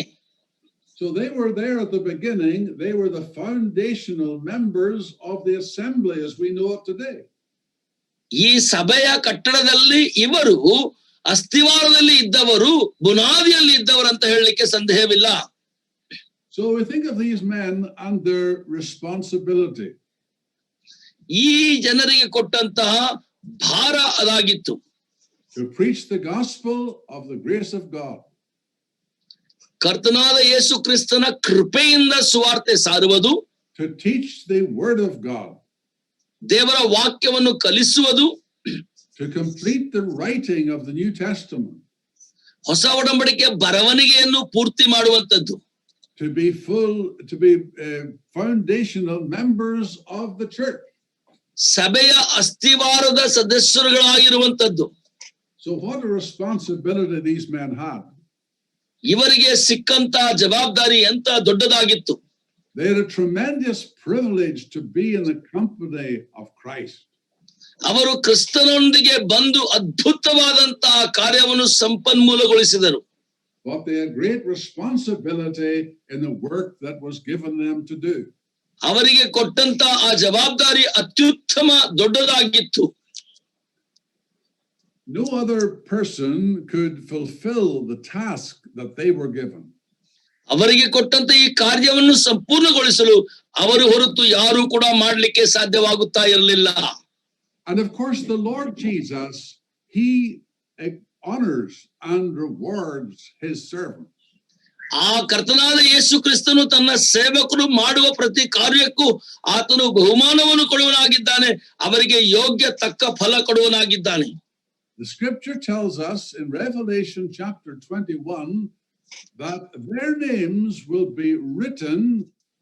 So they were there at the beginning. They were the foundational members of the assembly as we know it today. ಈ ಸಭೆಯ ಕಟ್ಟಡದಲ್ಲಿ ಇವರು ಅಸ್ತಿವಾರದಲ್ಲಿ ಇದ್ದವರು, ಬುನಾದಿಯಲ್ಲಿ ಇದ್ದವರು ಅಂತ ಹೇಳಲಿಕ್ಕೆ ಸಂದೇಹವಿಲ್ಲ. So we think of these men and their responsibility. ಈ ಜನರಿಗೆ ಕೊಟ್ಟಂತಹ ಭಾರ ಅದಾಗಿತ್ತು. To preach the gospel of the grace of God. ಕರ್ತನಾದ ಯೇಸು ಕ್ರಿಸ್ತನ ಕೃಪೆಯಿಂದ ಸುವಾರ್ತೆ ಸಾರುವುದು. To teach the word of God. ದೇವರ ವಾಕ್ಯವನ್ನು ಕಲಿಸುವುದು. To complete the writing of the New Testament. ಹೊಸ ಒಡಂಬಡಿಕೆಯ ಬರವಣಿಗೆಯನ್ನು ಪೂರ್ತಿ ಮಾಡುವಂತದ್ದು. To be foundational members of the church. ಸಭೆಯ ಅಸ್ತಿವಾರದ ಸದಸ್ಯರುಗಳಾಗಿರುವಂತದ್ದು. So what a responsibility these men had. ಇವರಿಗೆ ಸಿಕ್ಕಂತ ಜವಾಬ್ದಾರಿ ಎಂತ ದೊಡ್ಡದಾಗಿತ್ತು. They had a tremendous privilege to be in the company of Christ. ಅವರು ಕ್ರಿಸ್ತನೊಂದಿಗೆ ಬಂದು ಅದ್ಭುತವಾದಂತಹ ಕಾರ್ಯವನ್ನು ಸಂಪನ್ಮೂಲಗೊಳಿಸಿದರು. But they had great responsibility in the work that was given them to do. ಅವರಿಗೆ ಕೊಟ್ಟಂತ ಆ ಜವಾಬ್ದಾರಿ ಅತ್ಯುತ್ತಮ ದೊಡ್ಡದಾಗಿತ್ತು. No other person could fulfill the task that they were given. ಅವರಿಗೆ ಕೊಟ್ಟಂತ ಈ ಕಾರ್ಯವನ್ನು ಸಂಪೂರ್ಣಗೊಳಿಸಲು ಅವರು ಹೊರತು ಯಾರು ಕೂಡ ಮಾಡಲಿಕ್ಕೆ ಸಾಧ್ಯವಾಗುತ್ತಾ ಇರಲಿಲ್ಲ. And of course the Lord Jesus, he honors and rewards his servants. ಆ ಕರ್ತನಾದ ಯೇಸು ಕ್ರಿಸ್ತನು ತನ್ನ ಸೇವಕರು ಮಾಡುವ ಪ್ರತಿ ಕಾರ್ಯಕ್ಕೂ ಆತನು ಬಹುಮಾನವನ್ನು ಕೊಡುವನಾಗಿದ್ದಾನೆ, ಅವರಿಗೆ ಯೋಗ್ಯ ತಕ್ಕ ಫಲ ಕೊಡುವನಾಗಿದ್ದಾನೆ. The scripture tells us in Revelation chapter 21 that their names will be written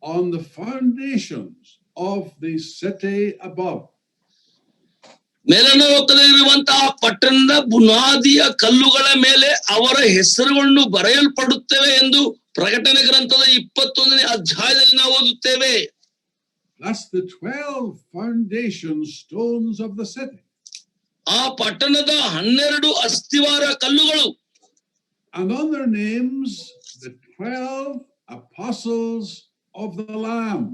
on the foundations of the city above. ಮೇಲನ ಲೋಕದಲ್ಲಿರುವಂತಹ ಪಟ್ಟಣದ ಬುನಾದಿಯ ಕಲ್ಲುಗಳ ಮೇಲೆ ಅವರ ಹೆಸರುಗಳನ್ನು ಬರೆಯಲ್ಪಡುತ್ತವೆ ಎಂದು ಪ್ರಕಟಣೆ ಗ್ರಂಥದ 21ನೇ ಅಧ್ಯಾಯದಲ್ಲಿ ನಾವು ಓದುತ್ತೇವೆ. That's the 12 foundation stones of the city. ಆ ಪಟ್ಟಣದ 12 ಅಸ್ತಿವಾರ ಕಲ್ಲುಗಳು. And on their names, the 12 apostles of the Lamb.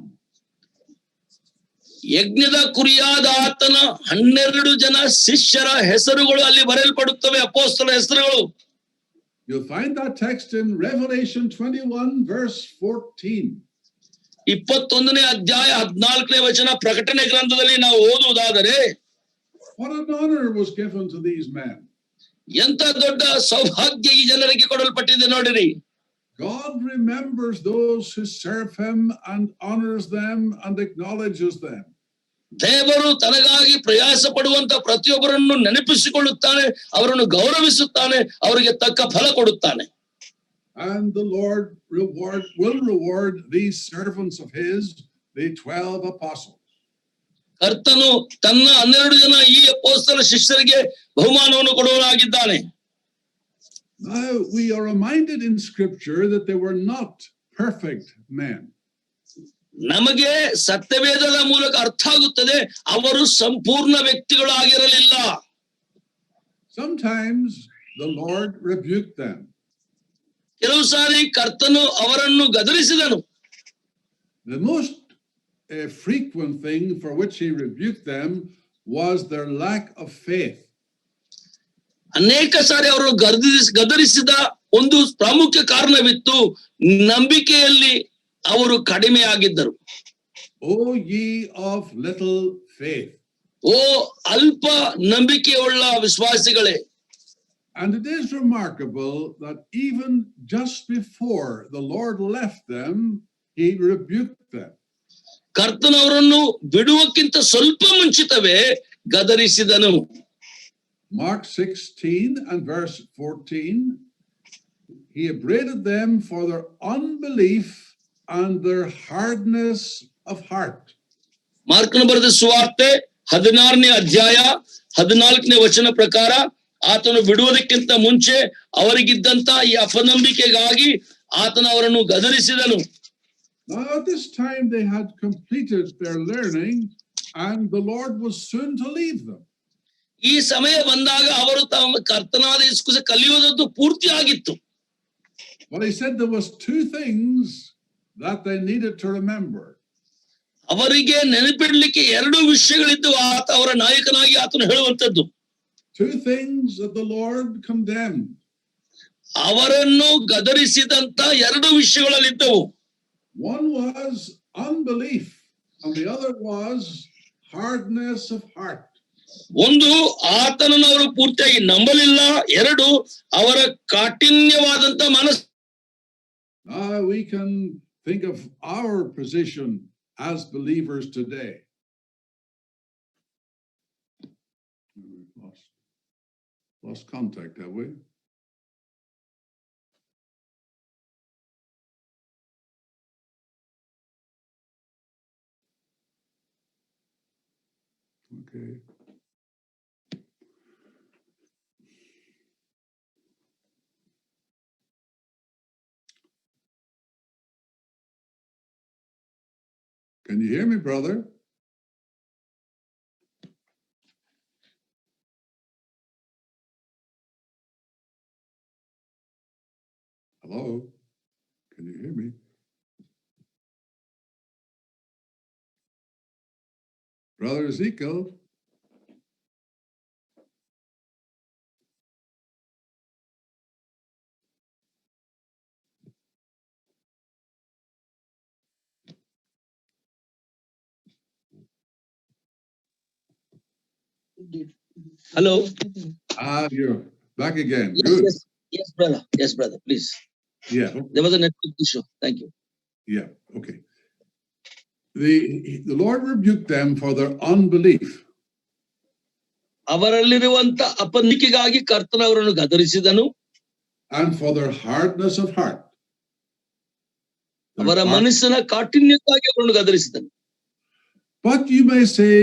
ಯಜ್ಞದ ಕುರಿಯಾದ ಆತನ 12 ಜನ ಶಿಷ್ಯರ ಹೆಸರುಗಳು ಅಲ್ಲಿ ಬರೆಯಲ್ಪಡುತ್ತವೆ, ಅಪೊಸ್ತಲರ ಹೆಸರುಗಳು. You'll find that text in Revelation 21 verse 14. 21ನೇ ಅಧ್ಯಾಯ 14ನೇ ವಚನ ಪ್ರಕಟಣೆ ಗ್ರಂಥದಲ್ಲಿ ನಾವು ಓದುವುದಾದರೆ, what an honor was given to these men. ಎಂತ ದೊಡ್ಡ ಸೌಭಾಗ್ಯ ಈ ಜನರಿಗೆ ಕೊಡಲ್ಪಟ್ಟಿದೆ ನೋಡಿರಿ. God remembers those who serve him and honors them and acknowledges them. ದೇವರು ತನಗಾಗಿ ಪ್ರಯಾಸ ಪಡುವಂತ ಪ್ರತಿಯೊಬ್ಬರನ್ನು ನೆನಪಿಸಿಕೊಳ್ಳುತ್ತಾನೆ, ಅವರನ್ನು ಗೌರವಿಸುತ್ತಾನೆ, ಅವರಿಗೆ ತಕ್ಕ ಫಲ ಕೊಡುತ್ತಾನೆ. And the Lord will reward these servants of his, the 12 apostles. ಕರ್ತನು ತನ್ನ 12 ಜನ ಈ ಅಪೊಸ್ತಲ ಶಿಷ್ಯರಿಗೆ ಬಹುಮಾನವನ್ನು ಕೊಡುವನಾಗಿದ್ದಾನೆ. Now we are reminded in scripture that they were not perfect men. ನಮಗೆ ಸತ್ಯವೇದದ ಮೂಲಕ ಅರ್ಥ ಆಗುತ್ತದೆ, ಅವರು ಸಂಪೂರ್ಣ ವ್ಯಕ್ತಿಗಳಾಗಿರಲಿಲ್ಲ. Sometimes the Lord rebuked them. ಕೆಲವು ಸಾರಿ ಕರ್ತನು ಅವರನ್ನು ಗದರಿಸಿದನು. The most frequent thing for which he rebuked them was their lack of faith. ಅನೇಕ ಸಾರಿ ಅವರು ಗದರಿಸಿದ ಒಂದು ಪ್ರಾಮುಖ್ಯ ಕಾರಣವಿತ್ತು, ನಂಬಿಕೆಯಲ್ಲಿ ಅವರು ಕಡಿಮೆಯಾಗಿದ್ದರು. O ye of little faith. ಓ ಅಲ್ಪ ನಂಬಿಕೆಯುಳ್ಳ ವಿಶ್ವಾಸಿಗಳೇ. And it is remarkable that even just before the Lord left them, he rebuked them. ಕರ್ತನವರನ್ನು ಬಿಡುವಕ್ಕಿಂತ ಸ್ವಲ್ಪ ಮುಂಚಿತವೇ ಗದರಿಸಿದನು. Mark 16 and verse 14, he upbraided them for their unbelief and their hardness of heart. ಮಾರ್ಕನ ಬರೆದ ಸುವಾರ್ತೆ 16ನೇ ಅಧ್ಯಾಯ 14ನೇ ವಚನ ಪ್ರಕಾರ ಆತನು ಬಿಡುವುದಕ್ಕಿಂತ ಮುಂಚೆ ಅವರಿಗಿದ್ದಂತ ಈ ಅಪನಂಬಿಕೆಗಾಗಿ ಆತನ ಅವರನ್ನು ಗದರಿಸಿದನು. Now at this time they had completed their learning and the Lord was soon to leave them. ಈ ಸಮಯ ಬಂದಾಗ ಅವರು ತಮ್ಮ ಕರ್ತನಾದ ಯೇಸು ಕಲಿಯುವುದದ್ದು ಪೂರ್ತಿ ಆಗಿತ್ತು. But he said there was two things that they needed to remember. ಅವರಿಗೆ ನೆನಪಿಡ್ಲಿಕ್ಕೆ 2 ವಿಷಯಗಳಿದ್ದವು. ಅವರ ನಾಯಕನಾಗಿ ಆತನು ಹೇಳುವಂತದ್ದು. Two things that the Lord condemned. ಅವರನ್ನು ಗದರಿಸಿದಂತ 2 ವಿಷಯಗಳಲ್ಲಿದ್ದವು. One was unbelief and the other was hardness of heart. ಒಂದು, ಆತನನ್ನು ಅವರು ಪೂರ್ತಿಯಾಗಿ ನಂಬಲಿಲ್ಲ. 2, ಅವರ ಕಾಠಿಣ್ಯವಾದಂತ ಮನಸ್ಸು. Now we can think of our position as believers today. Lost contact, have we? Okay. Can you hear me, brother? Hello? Can you hear me? Brother Ezekiel? Hello. You're back again. Yes, Good. yes, brother. Yes, brother. Please. Yeah. There was a network issue. Thank you. Yeah. Okay. The Lord rebuked them for their unbelief. ಅವರಲ್ಲಿರುವಂತ ಅಪನಂಬಿಕೆಗಾಗಿ ಕರ್ತನ ಅವರನ್ನು ಗದರಿಸಿದನು. And for their hardness of heart. ಅವರ ಮನಸ್ಸಿನ ಕಾಠಿಣ್ಯಕ್ಕಾಗಿ ಅವರನ್ನು ಗದರಿಸಿದನು. But you may say,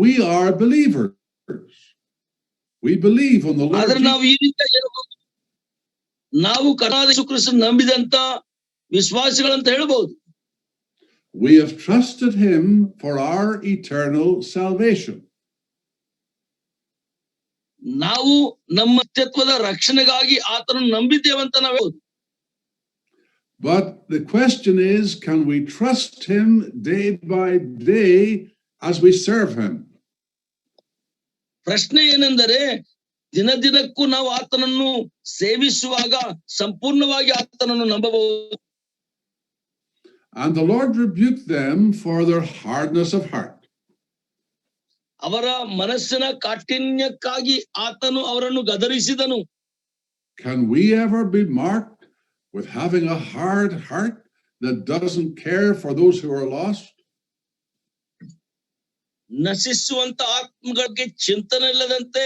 we are believers. We believe on the Lord. ಆದ್ರೆ ನಾವು ಈ ರೀತಿ ಹೇಳ್ಬಹುದು, ನಾವು ಕರ್ತನಾದ ಯೇಸು ಕ್ರಿಸ್ತನನ್ನು ನಂಬಿದಂತ ವಿಶ್ವಾಸಿಗಳಂತ ಹೇಳ್ಬಹುದು. We have trusted him for our eternal salvation. ನಾವು ನಮ್ಮ ನಿತ್ಯತ್ವದ ರಕ್ಷಣೆಗಾಗಿ ಆತನನ್ನು ನಂಬಿದ್ದೇವಂತ ನಾವು ಹೇಳ್ಬಹುದು. But the question is, can we trust him day by day as we serve him? ಪ್ರಶ್ನೆ ಏನೆಂದರೆ, ದಿನ ದಿನಕ್ಕೂ ನಾವು ಆತನನ್ನು ಸೇವಿಸುವಾಗ ಸಂಪೂರ್ಣವಾಗಿ ಆತನನ್ನು ನಂಬಬಹುದು. And the Lord rebuked them for their hardness of heart. ಅವರ ಮನಸ್ಸಿನ ಕಾಠಿಣ್ಯಕ್ಕಾಗಿ ಆತನು ಅವರನ್ನು ಗದರಿಸಿದನು. Can we ever be marked with having a hard heart that doesn't care for those who are lost? ನಶಿಸುವಂತ ಆತ್ಮಗಳಿಗೆ ಚಿಂತನೆ ಇಲ್ಲದಂತೆ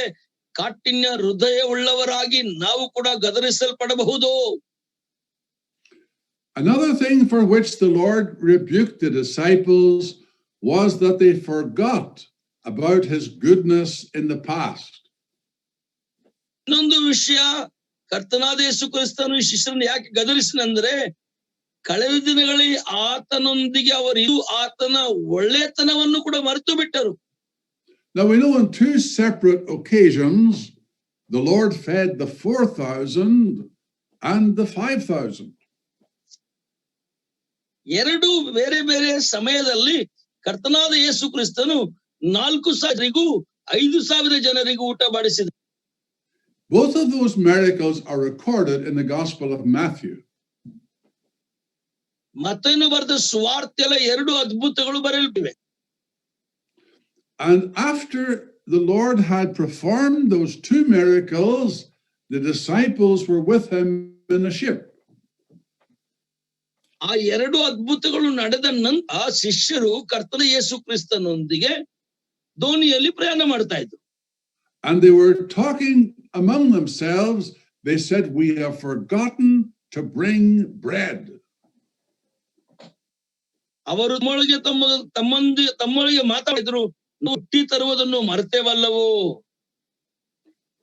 ಕಾಠಿಣ್ಯ ಹೃದಯ ಉಳ್ಳವರಾಗಿ ನಾವು ಕೂಡ ಗದರಿಸಲ್ಪಡಬಹುದು. Another thing for which the Lord rebuked the disciples was that they forgot about his goodness in the past. ಇನ್ನೊಂದು ವಿಷಯ, ಕರ್ತನಾದ ಯೇಸು ಕ್ರಿಸ್ತನು ಶಿಷ್ಯರನ್ನು ಯಾಕೆ ಗದರಿಸಿನಂದ್ರೆ, ಕಳೆದ ದಿನಗಳಲ್ಲಿ ಆತನೊಂದಿಗೆ ಅವರು ಆತನ ಒಳ್ಳೆತನವನ್ನು ಕೂಡ ಮರೆತು ಬಿಟ್ಟರು. Now we know on two separate occasions the Lord fed the 4,000 and the 5,000. ಎರಡು ಬೇರೆ ಬೇರೆ ಸಮಯದಲ್ಲಿ ಕರ್ತನಾದ ಯೇಸು ಕ್ರಿಸ್ತನು 4,000 5,000 ಜನರಿಗೂ ಊಟ ಬಡಿಸಿದ. Both of those miracles are recorded in the Gospel of Matthew. ಮತ್ತೇನು ಬರೆದ ಸುವಾರ್ತೆಯಲ್ಲಿ ಎರಡು ಅದ್ಭುತಗಳು ಬರೆಯಲ್ಪಟ್ಟಿವೆ. And after the Lord had performed those two miracles, the disciples were with him in a ship. ಆ ಎರಡು ಅದ್ಭುತಗಳು ನಡೆದ ನಂತರ ಶಿಷ್ಯರು ಕರ್ತನ ಯೇಸು ಕ್ರಿಸ್ತನೊಂದಿಗೆ ದೋಣಿಯಲ್ಲಿ ಪ್ರಯಾಣ ಮಾಡ್ತಾ ಇದ್ರು. And they were talking among themselves. They said, "We have forgotten to bring bread." ಅವರು ತಮ್ಮೊಳಗೆ ಮಾತಾಡಿದ್ರು, ರೊಟ್ಟಿ ತರುವುದನ್ನು ಮರೆತೇವಲ್ಲವೋ.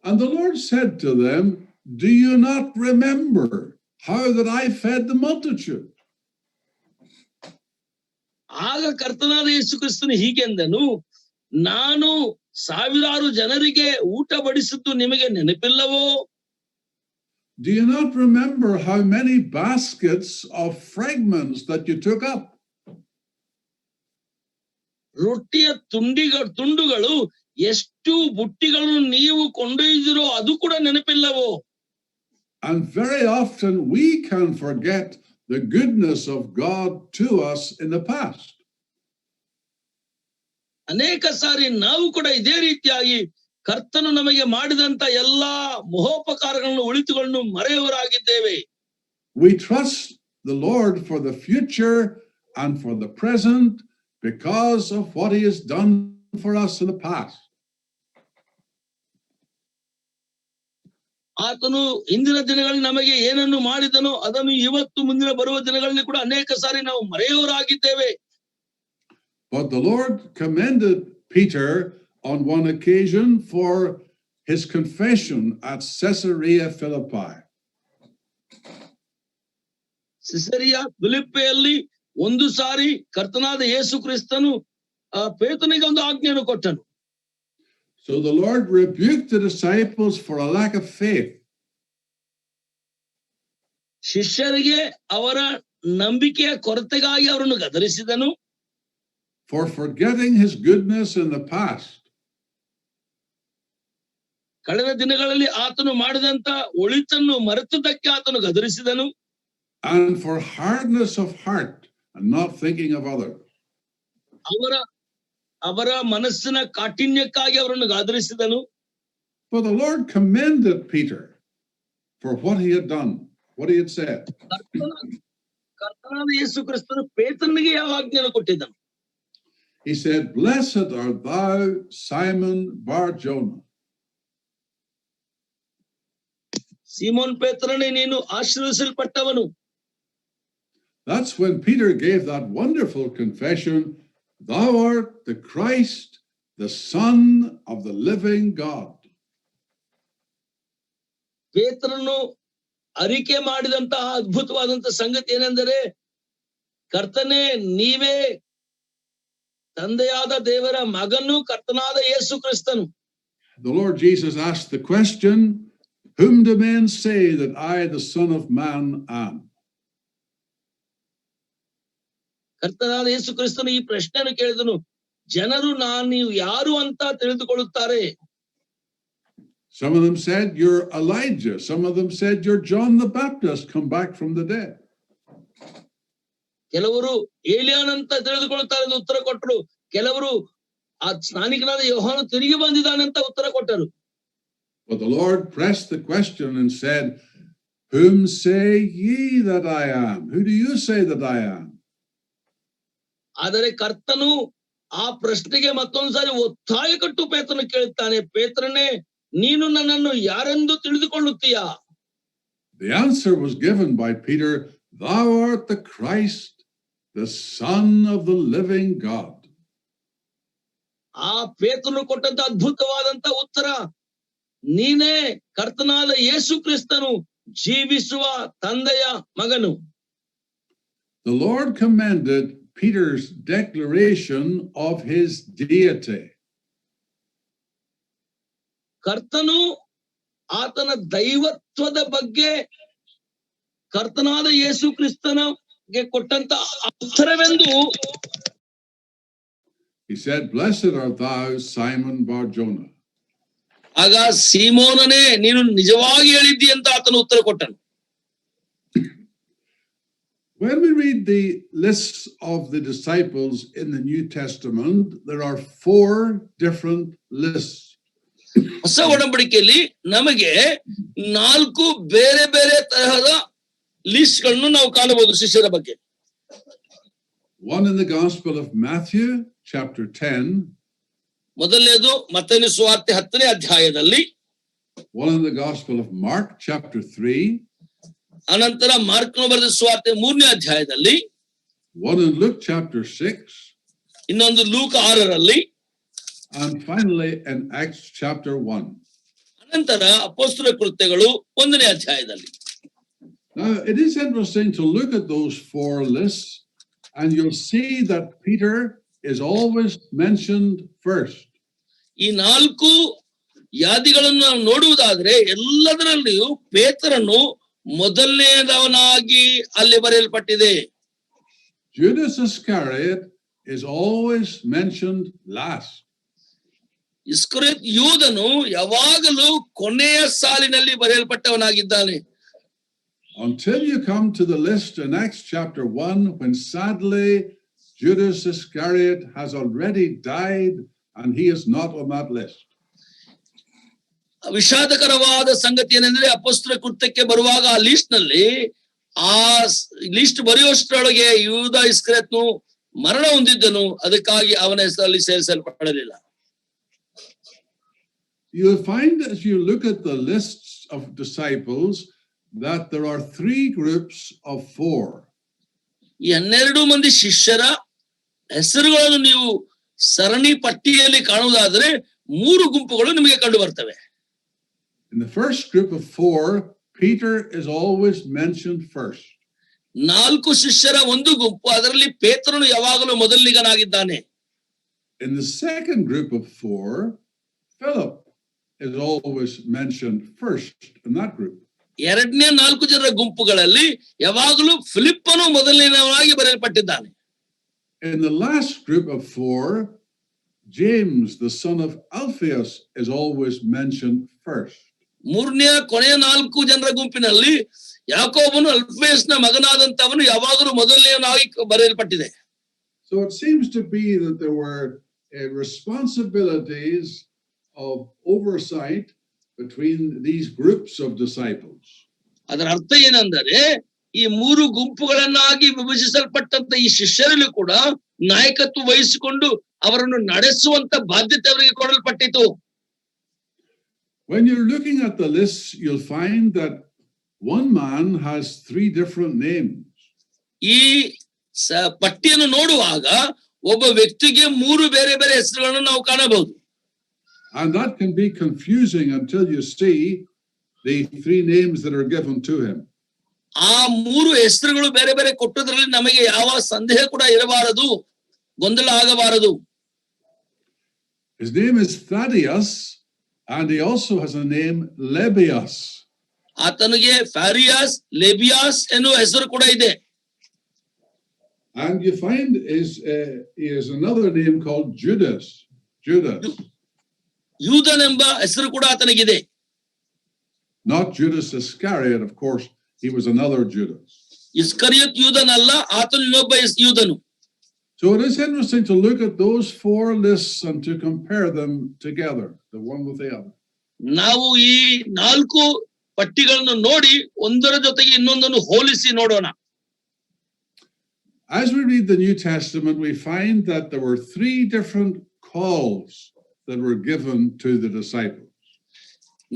And the Lord said to them, "Do you not remember how that I fed the multitude?" ಆಗ ಕರ್ತನಾದ ಯೇಸು ಕ್ರಿಸ್ತನು ಹೀಗೆಂದನು, ನಾನು ಸಾವಿರಾರು ಜನರಿಗೆ ಊಟ ಬಡಿಸಿದ್ದು ನಿಮಗೆ ನೆನಪಿಲ್ಲವೋ? Do you not remember how many baskets of fragments that you took up? ರೊಟ್ಟಿಯ ತುಂಡುಗಳು ಎಷ್ಟು ಬುಟ್ಟಿಗಳನ್ನು ನೀವು ಕೊಂಡೊಯ್ದಿರೋ ಅದು ಕೂಡ ನೆನಪಿಲ್ಲವೋ? And very often we can forget the goodness of God to us in the past. ಅನೇಕ ಸಾರಿ ನಾವು ಕೂಡ ಇದೇ ರೀತಿಯಾಗಿ ಕರ್ತನು ನಮಗೆ ಮಾಡಿದಂತ ಎಲ್ಲಾ ಮಹೋಪಕಾರಗಳನ್ನು ಉಳಿತುಗಳನ್ನು ಮರೆಯವರಾಗಿದ್ದೇವೆ. We trust the Lord for the future and for the present because of what he has done for us in the past. ಆತನು ಇಂದಿನ ದಿನಗಳಲ್ಲಿ ನಮಗೆ ಏನನ್ನು ಮಾಡಿದನೋ ಅದನ್ನು ಇವತ್ತು ಮುಂದಿನ ಬರುವ ದಿನಗಳಲ್ಲಿ ಕೂಡ ಅನೇಕ ಸಾರಿ ನಾವು ಮರೆಯವರಾಗಿದ್ದೇವೆ. But the Lord commended Peter on one occasion for his confession at Caesarea Philippi. ಸಿಸರಿಯ ಫಿಲಿಪ್ಪೆಯಲ್ಲಿ ಒಂದು ಸಾರಿ ಕರ್ತನಾದ ಯೇಸು ಕ್ರಿಸ್ತನು ಪೇತ್ರನಿಗೆ ಒಂದು ಆಜ್ಞೆಯನ್ನು ಕೊಟ್ಟನು. So the Lord rebuked the disciples for a lack of faith. ಶಿಷ್ಯರಿಗೆ ಅವರ ನಂಬಿಕೆಯ ಕೊರತೆಗಾಗಿ ಅವರನ್ನು ಗದರಿಸಿದನು. For forgetting his goodness in the past. ಕಳೆದ ದಿನಗಳಲ್ಲಿ ಆತನು ಮಾಡಿದಂತ ಒಳಿತನ್ನು ಮರೆತದ್ದಕ್ಕೆ ಆತನು ಗದರಿಸಿದನು. And for hardness of heart and not thinking of others. ಅವರ ಮನಸ್ಸಿನ ಕಾಠಿಣ್ಯಕ್ಕಾಗಿ ಅವರನ್ನು ಗದರಿಸಿದನು. But the Lord commended Peter for what he had done, what he had said. ಕರ್ತನಾದ ಯೇಸು ಕ್ರಿಸ್ತನು ಪೇತ್ರನಿಗೆ ಯಾವ ಆಜ್ಞೆಯನ್ನು ಕೊಟ್ಟಿದ್ದನು? He said, "Blessed art thou, Simon Bar-Jonah." Simon ಪೇತ್ರನೇ, ನೀನು ಆಶೀರ್ವದಿಸಲ್ಪಟ್ಟವನು. That's when Peter gave that wonderful confession, "Thou art the Christ, the Son of the living God." ಪೇತ್ರನು ಅರಿಕೆ ಮಾಡಿದಂತಹ ಅದ್ಭುತವಾದಂತಹ ಸಂಗತಿ ಏನೆಂದರೆ, ಕರ್ತನೇ ನೀವೇ ತಂದೆಯಾದ ದೇವರ ಮಗನು, ಕರ್ತನಾದ ಯೇಸು ಕ್ರಿಸ್ತನು. The Lord Jesus asked the question, "Whom do men say that I, the Son of Man, am?" ಕರ್ತನಾದ ಯೇಸು ಕ್ರಿಸ್ತನು ಈ ಪ್ರಶ್ನೆಯನ್ನು ಕೇಳಿದನು, ಜನರು ನೀವು ಯಾರು ಅಂತ ತಿಳಿದುಕೊಳ್ಳುತ್ತಾರೆ? Some of them said, "You're Elijah." Some of them said, "You're John the Baptist come back from the dead." ಕೆಲವರು ಏಲಿಯಾನಂತ ತಿಳಿದುಕೊಳ್ಳುತ್ತಾರೆ ಎಂದು ಉತ್ತರ ಕೊಟ್ಟರು. ಕೆಲವರು ಆ ಸ್ನಾನಿಕನಾದ ಯೋಹಾನ ತಿರುಗಿ ಬಂದಿದ್ದಾನೆ ಅಂತ ಉತ್ತರ ಕೊಟ್ಟರು. But the Lord pressed the question and said, "Whom say ye that I am? Who do you say that I am?" ಆದರೆ ಕರ್ತನು ಆ ಪ್ರಶ್ನೆಗೆ ಮತ್ತೊಂದ್ಸಾರಿ ಒತ್ತಾಯ ಕಟ್ಟು ಪೇತ್ರನು ಕೇಳುತ್ತಾನೆ, ಪೇತ್ರನೇ, ನೀನು ನನ್ನನ್ನು ಯಾರೆಂದು ತಿಳಿದುಕೊಳ್ಳುತ್ತೀಯಾ? The answer was given by Peter, "Thou art the Christ, the Son of the living God." ಆ ಪೇತ್ರನು ಕೊಟ್ಟಂತ ಅದ್ಭುತವಾದಂತ ಉತ್ತರ, ನೀನೇ ಕರ್ತನಾದ ಯೇಸು ಕ್ರಿಸ್ತನು, ಜೀವಿಸುವ ತಂದೆಯ ಮಗನು. The Lord commended Peter's declaration of his deity. ಕರ್ತನು ಆತನ ದೈವತ್ವದ ಬಗ್ಗೆ ಕರ್ತನಾದ ಯೇಸು ಕ್ರಿಸ್ತನಿಗೆ ಕೊಟ್ಟಂತ ಉತ್ತರವೆಂದು He said, "Blessed art thou, Simon Bar-Jonah." ಆಗ ಸೀಮೋನನೇ, ನೀನು ನಿಜವಾಗಿ ಹೇಳಿದ್ದಿ ಅಂತ ಆತನು ಉತ್ತರ ಕೊಟ್ಟನು. When we read the lists of the disciples in the New Testament, there are 4 different lists. ಹೊಸ ಒಡಂಬಡಿಕೆಯಲ್ಲಿ ನಮಗೆ 4 ಬೇರೆ ಬೇರೆ ತರಹದ ಲಿಸ್ಟ್ ಗಳನ್ನು ನಾವು ಕಾಣಬಹುದು ಶಿಷ್ಯರ ಬಗ್ಗೆ. One in the Gospel of Matthew, chapter 10. ಮೊದಲನೇದು ಮತ್ತೇನ ಸುವಾರ್ತೆ 10ನೇ ಅಧ್ಯಾಯದಲ್ಲಿ. One in the Gospel of Mark, chapter 3. ಅನಂತರ ಮಾರ್ಕನು ಬರೆದ ಸುವಾರ್ತೆ 3ನೇ ಅಧ್ಯಾಯದಲ್ಲಿ. One in Luke, chapter 6. ಇನ್ನೊಂದು ಲೂಕ 6ರಲ್ಲಿ. And finally in Acts, chapter 1. ಅನಂತರ ಅಪೊಸ್ತಲ ಕೃತ್ಯಗಳು 1ನೇ ಅಧ್ಯಾಯದಲ್ಲಿ. Now, it is interesting to look at those 4 lists, and you'll see that Peter is always mentioned first. ಈ 4 ಯಾದಿಗಳನ್ನು ನಾವು ನೋಡುವುದಾದ್ರೆ ಎಲ್ಲದರಲ್ಲಿಯೂ ಪೇತ್ರನು ಮೊದಲನೇದವನಾಗಿ ಅಲ್ಲಿ ಬರೆಯಲ್ಪಟ್ಟಿದೆ. Judas Iscariot is always mentioned last. ಇಸ್ಕರಿಯೋತ್ ಯೂದನು ಯಾವಾಗಲೂ ಕೊನೆಯ ಸಾಲಿನಲ್ಲಿ ಬರೆಯಲ್ಪಟ್ಟವನಾಗಿದ್ದಾನೆ. Until you come to the list in Acts chapter 1, when sadly Judas Iscariot has already died and he is not on that list. ವಿಷಾದಕರವಾದ ಸಂಗತಿ ಏನೆಂದ್ರೆ ಅಪೊಸ್ತಲ ಕೃತ್ಯಕ್ಕೆ ಬರುವಾಗ ಆ ಲಿಸ್ಟ್ ನಲ್ಲಿ ಆ ಲಿಸ್ಟ್ ಬರೆಯುವಷ್ಟರೊಳಗೆ ಯೂದ ಇಸ್ಕರಿಯೋತನು ಮರಣ ಹೊಂದಿದ್ದನು, ಅದಕ್ಕಾಗಿ ಅವನ ಹೆಸರಲ್ಲಿ ಸೇರಿಸಲ್ಪಡಲಿಲ್ಲ. You'll find as you look at the lists of disciples that there are 3 groups of 4. ಈ 12 ಮಂದಿ ಶಿಷ್ಯರ ಹೆಸರುಗಳನ್ನು ನೀವು ಸರಣಿ ಪಟ್ಟಿಯಲ್ಲಿ ಕಾಣುವುದಾದರೆ 3 ಗುಂಪುಗಳು ನಿಮಗೆ ಕಂಡು ಬರ್ತವೆ. In the first group of 4, Peter is always mentioned first. 4 ಶಿಷ್ಯರ ಒಂದು ಗುಂಪು, ಅದರಲ್ಲಿ ಪೇತ್ರನು ಯಾವಾಗಲೂ ಮೊದಲನಿಗನಾಗಿದ್ದಾನೆ. In the second group of 4, Philip is always mentioned first in that group. ಎರಡನೇ 4 ಜನರ ಗುಂಪುಗಳಲ್ಲಿ ಯಾವಾಗಲೂ ಫಿಲಿಪ್ಪನು ಮೊದಲನೇವನಾಗಿ ಬರೆಯಲ್ಪಟ್ಟಿದ್ದಾನೆ. In the last group of 4, James, the son of Alphaeus, is always mentioned first. ಮೂರನೇ ಕೊನೆಯ 4 ಜನರ ಗುಂಪಿನಲ್ಲಿ ಯಾಕೋಬನು ಅಲ್ಫೇಯಸ್ನ ಮಗನಾದಂತವನು ಯಾವಾಗಲೂ ಮೊದಲನೇವನಾಗಿ ಬರೆಯಲ್ಪಟ್ಟಿದೆ. So it seems to be that there were responsibilities of oversight between these groups of disciples. ಅದರ ಅರ್ಥ ಏನೆಂದರೆ ಈ 3 ಗುಂಪುಗಳನ್ನಾಗಿ ವಿಭಜಿಸಲ್ಪಟ್ಟಂತ ಈ ಶಿಷ್ಯರಲ್ಲೂ ಕೂಡ ನಾಯಕತ್ವ ವಹಿಸಿಕೊಂಡು ಅವರನ್ನು ನಡೆಸುವಂತ ಬಾಧ್ಯತೆ ಅವರಿಗೆ ಕೊಡಲ್ಪಟ್ಟಿತು. When you're looking at the list, you'll find that one man has 3 different names. ಈ ಪಟ್ಟಿಯನ್ನು ನೋಡುವಾಗ ಒಬ್ಬ ವ್ಯಕ್ತಿಗೆ 3 ಬೇರೆ ಬೇರೆ ಹೆಸರುಗಳನ್ನು ನಾವು ಕಾಣಬಹುದು. And that can be confusing until you see the 3 names that are given to him. ಆ 3 ಹೆಸರುಗಳು ಬೇರೆ ಬೇರೆ ಕೊಟ್ಟದ್ರಲ್ಲಿ ನಮಗೆ ಯಾವ ಸಂದೇಹ ಕೂಡ ಇರಬಾರದು, ಗೊಂದಲ ಆಗಬಾರದು. His name is Thaddeus, and he also has a name Lebbeus. ಆತನಿಗೆ ಫ್ಯಾರಿಯಾಸ್, ಲೆಬಿಯಾಸ್ ಎನ್ನುವ ಹೆಸರು ಕೂಡ ಇದೆ. And you find he has another name called Judas. ಯೂದನೆಂಬ ಹೆಸರು ಕೂಡ ಆತನಿಗಿದೆ. Not Judas Iscariot, of course. He was another Judas. ಇಸ್ಕರಿಯೋತ್ ಯೂದನಲ್ಲ, ಆತನು ಇನ್ನೊಬ್ಬ ಯೂದನು. So it is interesting to look at those 4 lists and to compare them together, the one with the other. ನಾವು ಈ 4 ಪಟ್ಟಿಗಳನ್ನು ನೋಡಿ ಒಂದರ ಜೊತೆಗೆ ಇನ್ನೊಂದನ್ನು ಹೋಲಿಸಿ ನೋಡೋಣ. As we read the New Testament, we find that there were three different calls that were given to the disciples.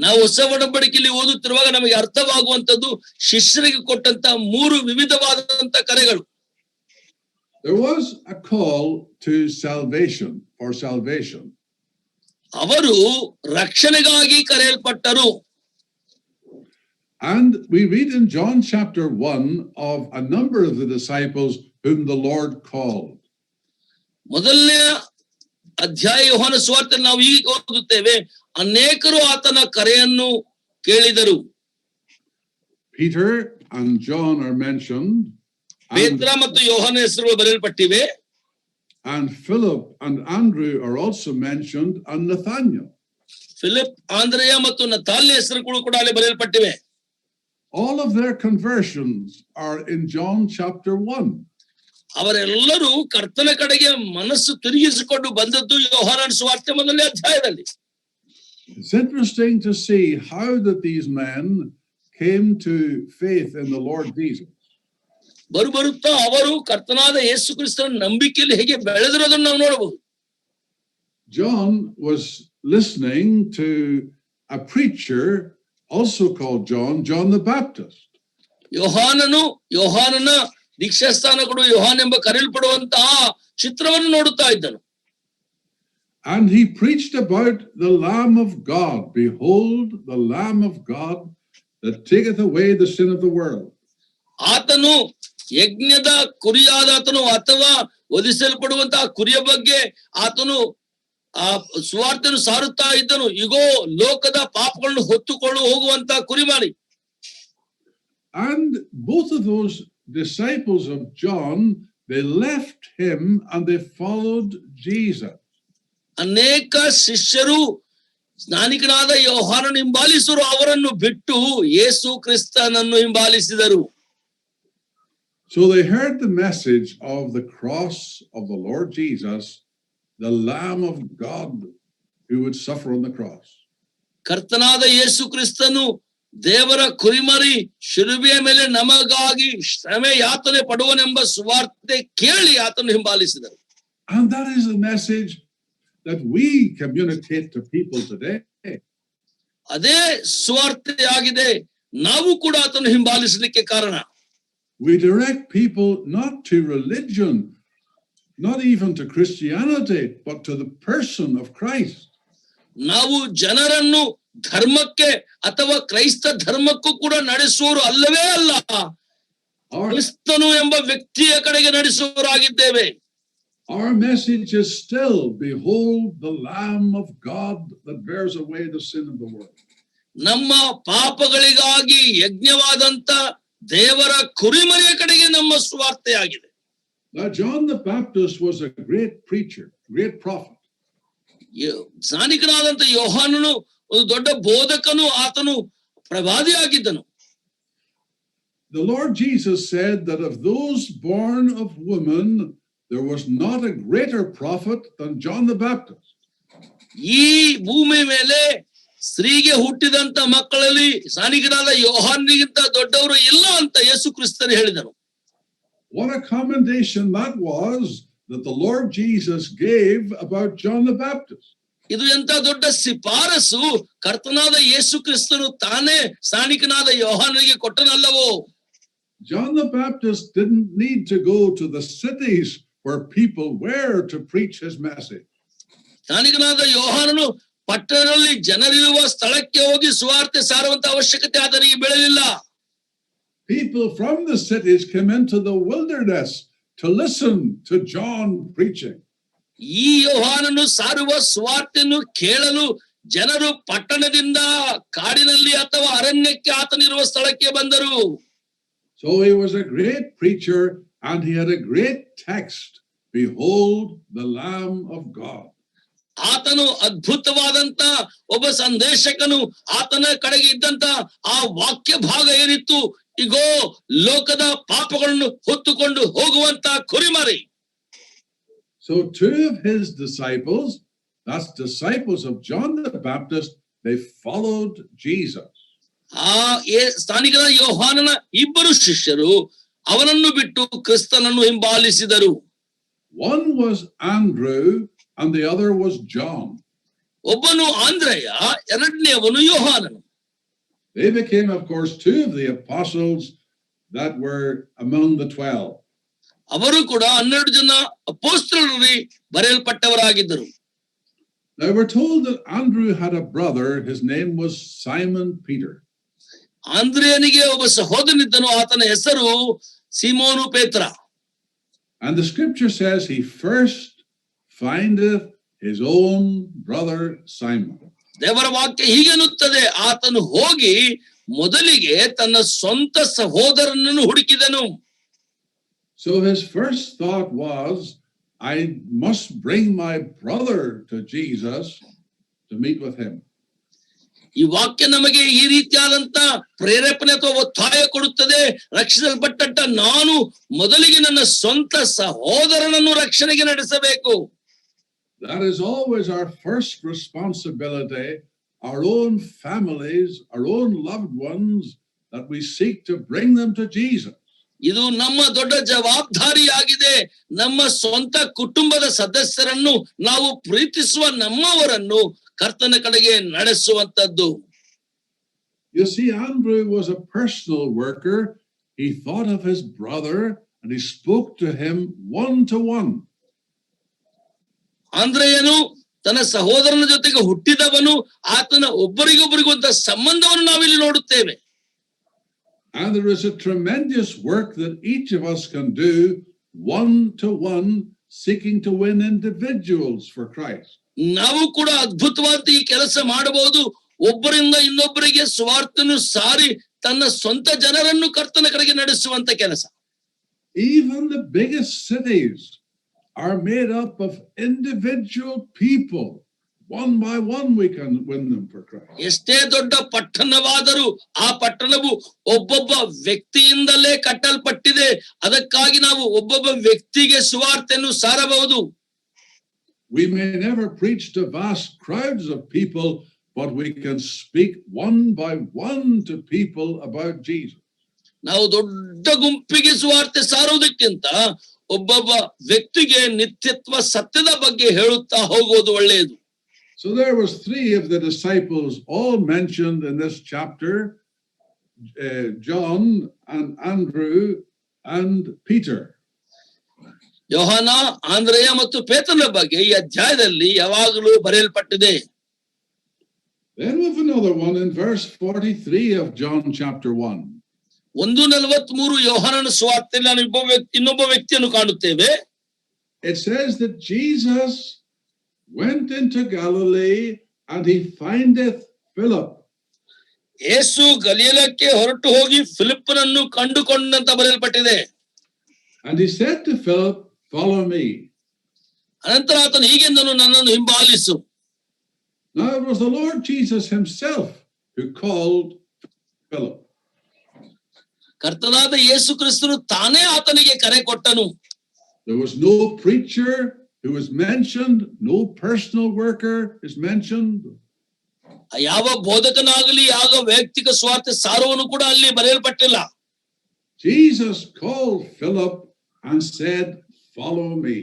ನಾವು ಹೊಸ ಒಡಂಬಡಿಕೆಯಲ್ಲಿ ಓದುತ್ತಿರುವಾಗ ನಮಗೆ ಅರ್ಥವಾಗುವಂತದ್ದು ಶಿಷ್ಯರಿಗೆ ಕೊಟ್ಟಂತ ಮೂರು ವಿವಿಧವಾದಂತ ಕರೆಗಳು. There was a call to salvation, for salvation. ಅವರು ರಕ್ಷಣೆಗಾಗಿ ಕರೆಯಲ್ಪಟ್ಟರು. And we read in John chapter 1 of a number of the disciples whom the Lord called. ಮೊದಲನೇ ಅಧ್ಯಾಯ ಯೋಹಾನ ಸುವಾರ್ತೆ ನಾವು ಈಗ ಓದುತ್ತೇವೆ, ಅನೇಕರು ಆತನ ಕರೆಯನ್ನು ಕೇಳಿದರು. Peter and John are mentioned. ಪೇತ್ರ ಮತ್ತು ಯೋಹಾನ ಹೆಸರುಗಳು ಬರೆಯಲ್ಪಟ್ಟಿವೆ. And Philip and Andrew are also mentioned, and Nathaniel. Philip, ಆಂದ್ರೆಯ ಮತ್ತು ನತಾಲ್ಯ ಹೆಸರುಗಳು ಕೂಡ ಅಲ್ಲಿ ಬರೆಯಲ್ಪಟ್ಟಿವೆ. All of their conversions are in John chapter 1. ಅವರೆಲ್ಲರೂ ಕರ್ತನ ಕಡೆಗೆ ಮನಸ್ಸು ತಿರುಗಿಸಿಕೊಂಡು ಬಂದದ್ದು ಯೋಹಾನನ ಸುವಾರ್ತೆ ಮೊದಲನೇ ಅಧ್ಯಾಯದಲ್ಲಿ. It's interesting to see how that these men came to faith in the Lord Jesus. ಬರುತ್ತಾ ಅವರು ಕರ್ತನಾದ ಯೇಸು ಕ್ರಿಸ್ತನ ನಂಬಿಕೆಯಲ್ಲಿ ಹೇಗೆ ಬೆಳೆದಿರೋದನ್ನು ನಾವು ನೋಡಬಹುದು. John was listening to a preacher also called John the Baptist. ಯೋಹಾನನ ದೀಕ್ಷಾಸ್ಥಾನ ಕೊಡುವ ಯೋಹಾನ್ ಎಂಬ ಕರೆಯಲ್ಪಡುವಂತಹ ಚಿತ್ರವನ್ನು ನೋಡುತ್ತಾ ಇದ್ದನು. And he preached about the Lamb of God. Behold, the Lamb of God that taketh away the sin of the world. ಆತನು ಯಜ್ಞದ ಕುರಿಯಾದಾತನು ಅಥವಾ ವಧಿಸಲ್ಪಡುವಂತಹ ಕುರಿಯ ಬಗ್ಗೆ ಆತನು ಆ ಸುವಾರ್ತೆಯನ್ನು ಸಾರುತ್ತಾ ಇದ್ದನು. ಇಗೋ, ಲೋಕದ ಪಾಪಗಳನ್ನು ಹೊತ್ತುಕೊಂಡು ಹೋಗುವಂತಹ ಕುರಿಮಾರಿ. And both of those disciples of John, they left him and they followed Jesus. ಅನೇಕ ಶಿಷ್ಯರು ಸ್ನಾನಿಕನಾದ ಯೋಹಾನನ್ನು ಹಿಂಬಾಲಿಸರು, ಅವರನ್ನು ಬಿಟ್ಟು ಯೇಸು ಕ್ರಿಸ್ತನನ್ನು ಹಿಂಬಾಲಿಸಿದರು. So they heard the message of the cross of the Lord Jesus, the Lamb of God who would suffer on the cross. ಕರ್ತನಾದ ಯೇಸು ಕ್ರಿಸ್ತನು ದೇವರ ಕುರಿಮರಿ ಶಿಲುಬೆಯ ಮೇಲೆ ನಮಗಾಗಿ ಶ್ರಮೆ ಯಾತನೆ ಪಡುವನೆಂಬ ಸುವಾರ್ತೆ ಕೇಳಿ ಆತನು ಹಿಂಬಾಲಿಸಿದರು. And that is the message that we communicate to people today. ಅದೇ ಸುವಾರ್ತೆ ಆಗಿದೆ ನಾವು ಕೂಡ ಆತನು ಹಿಂಬಾಲಿಸಲಿಕ್ಕೆ ಕಾರಣ. We direct people not to religion, not even to Christianity, but to the person of Christ. ನಾವು ಜನರನ್ನು ಧರ್ಮಕ್ಕೆ ಅಥವಾ ಕ್ರೈಸ್ತ ಧರ್ಮಕ್ಕೂ ಕೂಡ ನಡೆಸುವವರು ಅಲ್ಲವೇ ಅಲ್ಲ, ಕ್ರಿಸ್ತನು ಎಂಬ ವ್ಯಕ್ತಿಯ ಕಡೆಗೆ ನಡೆಸುವವರಾಗಿದ್ದೇವೆ. Our message is still, behold the Lamb of God that bears away the sin of the world. ನಮ್ಮ ಪಾಪಗಳಿಗಾಗಿ ಯಜ್ಞವಾದಂತ ದೇವರ ಕುರಿಮರಿಯ ಕಡೆಗೆ ನಮ್ಮ ಸುವಾರ್ತೆಯಾಗಿದೆ. Now John the Baptist was a great preacher, great prophet. ಸ್ನಾನಿಕನಾದಂತ ಯೋಹಾನನು ಒಂದು ದೊಡ್ಡ ಬೋಧಕನು, ಆತನು ಪ್ರವಾದಿಯಾಗಿದ್ದನು. The Lord Jesus said that of those born of woman, there was not a greater prophet than John the Baptist. ಈ ಭೂಮಿ ಮೇಲೆ ಸ್ತ್ರೀಗೆ ಹುಟ್ಟಿದಂತ ಮಕ್ಕಳಲ್ಲಿ ಸ್ನಾನಿಕನಾದ ಯೋಹಾನನಿಗಿಂತ ದೊಡ್ಡವರು ಇಲ್ಲ ಅಂತ ಯೇಸು ಕ್ರಿಸ್ತನು ಹೇಳಿದನು. What a commendation that was that the Lord Jesus gave about John the Baptist. ಇದು ಎಂತ ದೊಡ್ಡ ಶಿಫಾರಸು ಕರ್ತನಾದ ಯೇಸು ಕ್ರಿಸ್ತನು ತಾನೇ ಸ್ನಾನಿಕನಾದ ಯೋಹಾನನಿಗೆ ಕೊಟ್ಟನಲ್ಲವೋ. John the Baptist didn't need to go to the cities where people were to preach his message. ಸ್ನಾನಿಕನಾದ ಯೋಹಾನನು ಪಟ್ಟಣದಲ್ಲಿ ಜನರಿರುವ ಸ್ಥಳಕ್ಕೆ ಹೋಗಿ ಸುವಾರ್ತೆ ಸಾರುವಂತ ಅವಶ್ಯಕತೆ ಆತನಿಗೆ ಬೀಳಲಿಲ್ಲ. People from the cities came into the wilderness to listen to John preaching. ಈ ಯೋಹಾನನು ಸಾರುವ ಸುವಾರ್ತೆಯನ್ನು ಕೇಳಲು ಜನರು ಪಟ್ಟಣದಿಂದ ಕಾಡಿನಲ್ಲಿ ಅಥವಾ ಅರಣ್ಯಕ್ಕೆ ಆತನಿರುವ ಸ್ಥಳಕ್ಕೆ ಬಂದರು. So he was a great preacher and he had a great text. Behold the Lamb of God. ಆತನು ಅದ್ಭುತವಾದಂತ ಒಬ್ಬ ಸಂದೇಶಕನು. ಆತನ ಕಡೆಗೆ ಇದ್ದಂತ ಆ ವಾಕ್ಯ ಭಾಗ ಏನಿತ್ತು, ಇಗೋ ಲೋಕದ ಪಾಪಗಳನ್ನು ಹೊತ್ತುಕೊಂಡು ಹೋಗುವಂತ ಕುರಿಮರಿ. So two of his disciples, that's disciples of John the Baptist, they followed Jesus. ಸ್ಥಾನಿಕರ ಯೋಹಾನನ ಇಬ್ಬರು ಶಿಷ್ಯರು ಅವನನ್ನು ಬಿಟ್ಟು ಕ್ರಿಸ್ತನನ್ನು ಹಿಂಬಾಲಿಸಿದರು. One was Andrew and the other was John. ಒಬ್ಬನು ಆಂದ್ರೆಯ, ಎರಡನೆಯವನು ಯೋಹಾನನು. They became, of course, two of the apostles that were among the 12. ಅವರು ಕೂಡ 12 ಜನ ಅಪೊಸ್ತಲರಲ್ಲಿ ಬರೆಯಲ್ಪಟ್ಟವರಾಗಿದ್ದರು. Now we're told that Andrew had a brother, his name was Simon Peter. ಆಂದ್ರೆಯನಿಗೆ ಒಬ್ಬ ಸಹೋದರನಿದ್ದನು, ಆತನ ಹೆಸರು ಸಿಮೋನು ಪೇತ್ರ. And the scripture says he first findeth his own brother Simon. ದೇವರ ವಾಕ್ಯ ಹೀಗೆನ್ನುತ್ತದೆ, ಆತನು ಹೋಗಿ ಮೊದಲಿಗೆ ತನ್ನ ಸ್ವಂತ ಸಹೋದರನನ್ನು ಹುಡುಕಿದನು. So his first thought was, I must bring my brother to Jesus to meet with him. ಈ ವಾಕ್ಯ ನಮಗೆ ಈ ರೀತಿಯಾದಂತ ಪ್ರೇರೇಪಣೆ ಅಥವಾ ಒತ್ತಾಯ ಕೊಡುತ್ತದೆ. ರಕ್ಷಿಸಲ್ಪಟ್ಟ ನಾನು ಮೊದಲಿಗೆ ನನ್ನ ಸ್ವಂತ ಸಹೋದರನನ್ನು ರಕ್ಷಣೆಗೆ ನಡೆಸಬೇಕು. That is always our first responsibility, our own families, our own loved ones, that we seek to bring them to Jesus. ಇದು ನಮ್ಮ ದೊಡ್ಡ ಜವಾಬ್ದಾರಿಯಾಗಿದೆ. ನಮ್ಮ ಸ್ವಂತ ಕುಟುಂಬದ ಸದಸ್ಯರನ್ನು, ನಾವು ಪ್ರೀತಿಸುವ ನಮ್ಮವರನ್ನು ಕರ್ತನ ಕಡೆಗೆ ನಡೆಸುವಂತದ್ದು. You see, Andrew was a personal worker. He thought of his brother and he spoke to him one to one. ಆಂದ್ರೆಯನು ತನ್ನ ಸಹೋದರನ ಜೊತೆಗೆ ಹುಟ್ಟಿದವನು, ಆತನ ಒಬ್ಬರಿಗೊಬ್ಬರಿಗೊಂದ ಸಂಬಂಧವನ್ನು ನಾವಿಲ್ಲಿ ನೋಡುತ್ತೇವೆ. And there is a tremendous work that each of us can do one to one, seeking to win individuals for Christ. ನಾವು ಕೂಡ ಅದ್ಭುತವಾದ ಈ ಕೆಲಸ ಮಾಡಬಹುದು. ಒಬ್ಬರಿಂದ ಇನ್ನೊಬ್ಬರಿಗೆ ಸುವಾರ್ತೆಯನ್ನು ಸಾರಿ ತನ್ನ ಸ್ವಂತ ಜನರನ್ನು ಕರ್ತನ ಕಡೆಗೆ ನಡೆಸುವಂತ ಕೆಲಸ. Even the biggest cities are made up of individual people. One by one we can win them for Christ. ಎಷ್ಟೇ ದೊಡ್ಡ ಪಟ್ಟಣವಾದರೂ ಆ ಪಟ್ಟಣವು ಒಬ್ಬೊಬ್ಬ ವ್ಯಕ್ತಿಯಿಂದಲೇ ಕಟ್ಟಲ್ಪಟ್ಟಿದೆ. ಅದಕ್ಕಾಗಿ ನಾವು ಒಬ್ಬೊಬ್ಬ ವ್ಯಕ್ತಿಗೆ ಸುವಾರ್ತೆಯನ್ನು ಸಾರಬಹುದು. We may never preach to vast crowds of people, but we can speak one by one to people about Jesus. ನಾವು ದೊಡ್ಡ ಗುಂಪಿಗೆ ಸುವಾರ್ತೆ ಸಾರುವುದಕ್ಕಿಂತ ಒಬ್ಬೊಬ್ಬ ವ್ಯಕ್ತಿಗೆ ನಿತ್ಯತ್ವ ಸತ್ಯದ ಬಗ್ಗೆ ಹೇಳುತ್ತಾ ಹೋಗುವುದು ಒಳ್ಳೆಯದು. So there was 3 of the disciples all mentioned in this chapter, John and Andrew and Peter. ಯೋಹಾನ, ಆಂದ್ರೆಯ ಮತ್ತು ಪೇತ್ರನ ಬಗ್ಗೆ ಈ ಅಧ್ಯಾಯದಲ್ಲಿ ಯಾವಾಗಲೂ ಬರೆಯಲ್ಪಟ್ಟಿದೆ. Then we have another one in verse 43 of John chapter 1. 1:43 ಯೋಹಾನನ ಸುವಾರ್ತೆಯಲ್ಲಿ ನಾವು ಇನ್ನೊಬ್ಬ ವ್ಯಕ್ತಿಯನ್ನು ಕಾಣುತ್ತೇವೆ. It says that Jesus went into Galilee and he findeth Philip. ಯೇಸು ಗಲಿಲಕ್ಕೆ ಹೊರಟು ಹೋಗಿ ಫಿಲಿಪ್ಪನನ್ನು ಕಂಡುಕೊಂಡಂತ ಬರೆಯಲ್ಪಟ್ಟಿದೆ. And he said to Philip, follow me. ಅನಂತರ ಆತನು ಹೀಗೆಂದನು, ನನ್ನನ್ನು ಹಿಂಬಾಲಿಸು. Now it was the Lord Jesus himself who called Philip. ಕರ್ತನಾದ ಯೇಸು ಕ್ರಿಸ್ತನು ತಾನೇ ಆತನಿಗೆ ಕರೆ ಕೊಟ್ಟನು. There was no preacher who was mentioned, no personal worker is mentioned. ಯಾವ ಬೋಧಕನಾಗಲಿ ಯಾವ ವ್ಯಕ್ತಿಕ ಸ್ವಾರ್ಥ ಸಾರುವನು ಕೂಡ ಅಲ್ಲಿ ಬರೆಯಲ್ಪಟ್ಟಿಲ್ಲ. Jesus called Philip and said, follow me.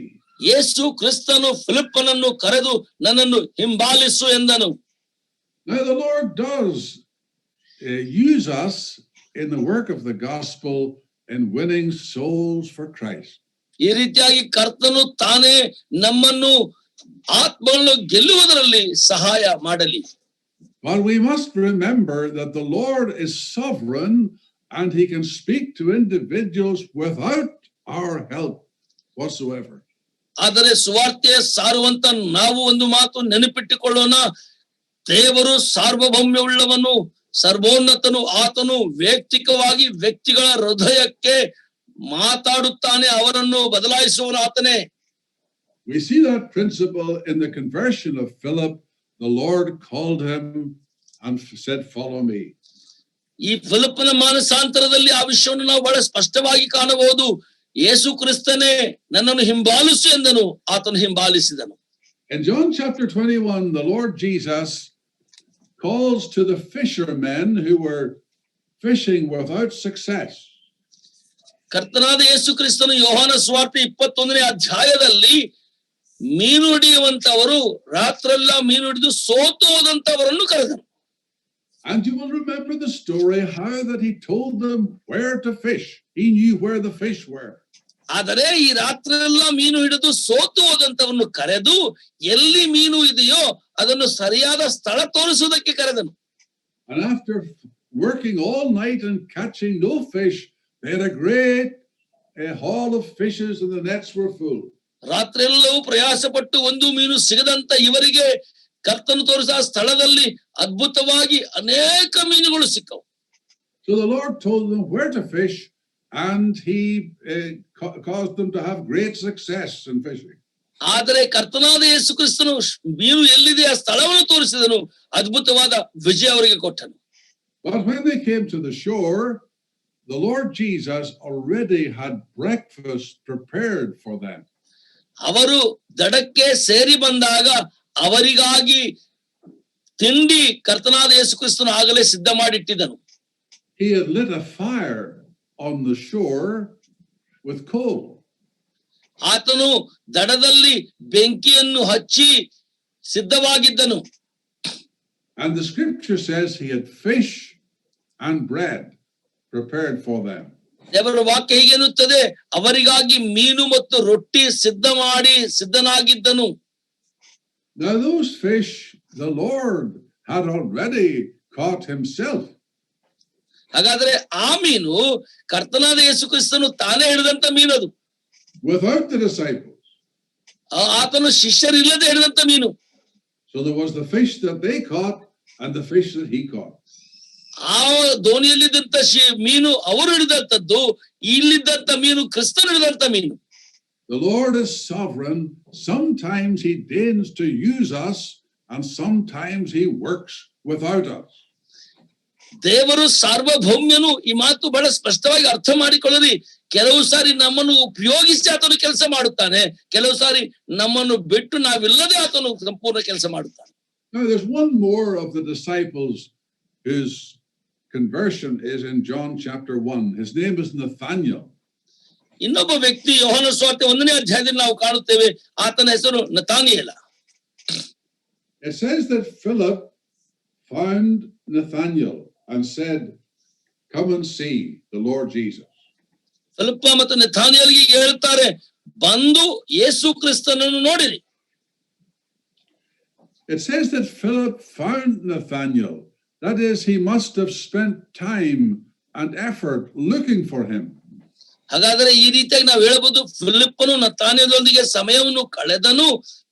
ಯೇಸು ಕ್ರಿಸ್ತನು ಫಿಲಿಪ್ಪನನ್ನು ಕರೆದು ನನ್ನನ್ನು ಹಿಂಬಾಲಿಸು ಎಂದನು. Now the Lord does use us in the work of the gospel in winning souls for Christ. ಈ ರೀತಿಯಾಗಿ ಕರ್ತನು ತಾನೇ ನಮ್ಮನ್ನು ಆತ್ಮಗಳನ್ನು ಗೆಲ್ಲುವುದರಲ್ಲಿ ಸಹಾಯ ಮಾಡಲಿ. But we must remember that the Lord is sovereign and he can speak to individuals without our help whatsoever. ಆದರೆ ಸುವಾರ್ತೆ ಸಾರುವಂತ ನಾವು ಒಂದು ಮಾತು ನೆನಪಿಟ್ಟುಕೊಳ್ಳೋಣ, ದೇವರು ಸಾರ್ವಭೌಮ್ಯವುಳ್ಳವನು, ಸರ್ವೋನ್ನತನು. ಆತನು ವೈಯಕ್ತಿಕವಾಗಿ ವ್ಯಕ್ತಿಗಳ ಹೃದಯಕ್ಕೆ ಮಾತಾಡುತ್ತಾನೆ, ಅವರನ್ನು ಬದಲಾಯಿಸುವನು ಆತನೇ. We see that principle in the conversion of Philip. The Lord called him and said, follow me. ಈ ಫಿಲಿಪ್ಪನ ಮಾನಸಾಂತರದಲ್ಲಿ ಆ ವಿಷಯವನ್ನು ನಾವು ಬಹಳ ಸ್ಪಷ್ಟವಾಗಿ ಕಾಣಬಹುದು. ಯೇಸು ಕ್ರಿಸ್ತನೇ ನನ್ನನ್ನು ಹಿಂಬಾಲಿಸು ಎಂದನು, ಆತನು ಹಿಂಬಾಲಿಸಿದನು. In John chapter 21, the Lord Jesus calls to the fishermen who were fishing without success. ಕರ್ತನಾದ ಯೇಸು ಕ್ರಿಸ್ತನು ಯೋಹಾನ ಸುವಾರ್ತೆ 21ನೇ ಅಧ್ಯಾಯದಲ್ಲಿ ಮೀನು ಹಿಡಿಯುವಂತವರು ರಾತ್ರೆಲ್ಲ ಮೀನು ಹಿಡಿದು ಸೋತು ಹೋದಂತವರನ್ನು ಕರೆದನು. And you will remember the story how that he told them where to fish. He knew where the fish were. ಆದರೆ ಈ ರಾತ್ರೆಲ್ಲ ಮೀನು ಹಿಡಿದು ಸೋತು ಹೋದಂತವನ್ನು ಕರೆದು ಎಲ್ಲಿ ಮೀನು ಇದೆಯೋ ಅದನ್ನು ಸರಿಯಾದ ಸ್ಥಳ ತೋರಿಸುವುದಕ್ಕೆ ಕರೆದನು. And after working all night and catching no fish, they had a great haul of fishes and the nets were full. ರಾತ್ರೆಲ್ಲವೂ ಪ್ರಯಾಸ ಪಟ್ಟು ಒಂದು ಮೀನು ಸಿಗದಂತ ಇವರಿಗೆ ಕರ್ತನು ತೋರಿಸಿದ ಸ್ಥಳದಲ್ಲಿ ಅದ್ಭುತವಾಗಿ ಅನೇಕ ಮೀನುಗಳು ಸಿಕ್ಕವು. So the Lord told them where to fish, and he caused them to have great success in fishing. ಆದರೆ ಕರ್ತನಾದ ಯೇಸು ಕ್ರಿಸ್ತನು ಮೀನು ಎಲ್ಲಿದೆ ಆ ಸ್ಥಳವನ್ನು ತೋರಿಸಿದನು, ಅದ್ಭುತವಾದ ವಿಜಯ ಅವರಿಗೆ ಕೊಟ್ಟನು. But when they came to the shore, the Lord Jesus already had breakfast prepared for them. ಅವರು ದಡಕ್ಕೆ ಸೇರಿ ಬಂದಾಗ ಅವರಿಗಾಗಿ ತಿಂಡಿ ಕರ್ತನಾದ ಯೇಸು ಕ್ರಿಸ್ತನು ಆಗಲೇ ಸಿದ್ಧ ಮಾಡಿಟ್ಟಿದ್ದನು. He had lit a fire on the shore with coal. ಆತನು ದಡದಲ್ಲಿ ಬೆಂಕಿಯನ್ನು ಹಚ್ಚಿ ಸಿದ್ಧವಾಗಿದ್ದನು. And the scripture says he had fish and bread prepared for them. ದೇವರ ವಾಕ್ಯ ಹೀಗೆ ಎನ್ನುತ್ತದೆ, ಅವರಿಗಾಗಿ ಮೀನು ಮತ್ತು ರೊಟ್ಟಿ ಸಿದ್ಧನಾಗಿದ್ದನು. Now those fish the Lord had already caught himself. ಹಾಗಾದ್ರೆ ಆ ಮೀನು ಕರ್ತನಾದ ಯೇಸು ಕ್ರಿಸ್ತನು ತಾನೇ ಹಿಡಿದಂತ ಮೀನದು, without the disciples. ಆತನು ಶಿಷ್ಯರಿಲ್ಲದೆ ಹಿಡಿದಂತ ಮೀನು. So there was the fish that they caught and the fish that he caught. ಆ ದೋಣಿಯಲ್ಲಿದ್ದಂತ ಮೀನು ಅವರು ಹಿಡಿದಂತದ್ದು, ಇಲ್ಲಿದ್ದಂತ ಮೀನು ಕ್ರಿಸ್ತನು ಹಿಡಿದಂತ ಮೀನು. The Lord is sovereign. Sometimes he deigns to use us and sometimes he works without us. ದೇವರು ಸಾರ್ವಭೌಮ್ಯನು. ಈ ಮಾತು ಬಹಳ ಸ್ಪಷ್ಟವಾಗಿ ಅರ್ಥ ಮಾಡಿಕೊಳ್ಳಿ. ಕೆಲವು ಸಾರಿ ನಮ್ಮನ್ನು ಉಪಯೋಗಿಸಿ ಆತನು ಕೆಲಸ ಮಾಡುತ್ತಾನೆ, ಕೆಲವು ಸಾರಿ ನಮ್ಮನ್ನು ಬಿಟ್ಟು ನಾವಿಲ್ಲದೆ ಆತನು ಸಂಪೂರ್ಣ ಕೆಲಸ ಮಾಡುತ್ತಾನೆ. Now there's one more of the disciples whose conversion is in John chapter 1. His name is Nathaniel. ಇನ್ನೊಬ್ಬ ವ್ಯಕ್ತಿ ಯೋಹಾನ ಸುವಾರ್ತೆ 1ನೇ ಅಧ್ಯಾಯದಲ್ಲಿ ನಾವು ಕಾಣುತ್ತೇವೆ, ಆತನ ಹೆಸರು ನತಾನಿಯೇಲ. It says that Philip found Nathanael and said, "Come and see the Lord Jesus." ಫಿಲಿಪ್ಪ ಮತ್ತು ನತಾನಿಯೇಲಗೆ ಹೇಳ್ತಾರೆ, ಬಂದು ಯೇಸು ಕ್ರಿಸ್ತನನ್ನು ನೋಡಿರಿ. It says that Philip found Nathanael. That is, he must have spent time and effort looking for him. ಹಾಗಾದ್ರೆ ಈ ರೀತಿಯಾಗಿ ನಾವು ಹೇಳಬಹುದು, ಫಿಲಿಪ್ಪನು ನತಾನಿಯೇಲನೊಂದಿಗೆ ಸಮಯವನ್ನು ಕಳೆದನು,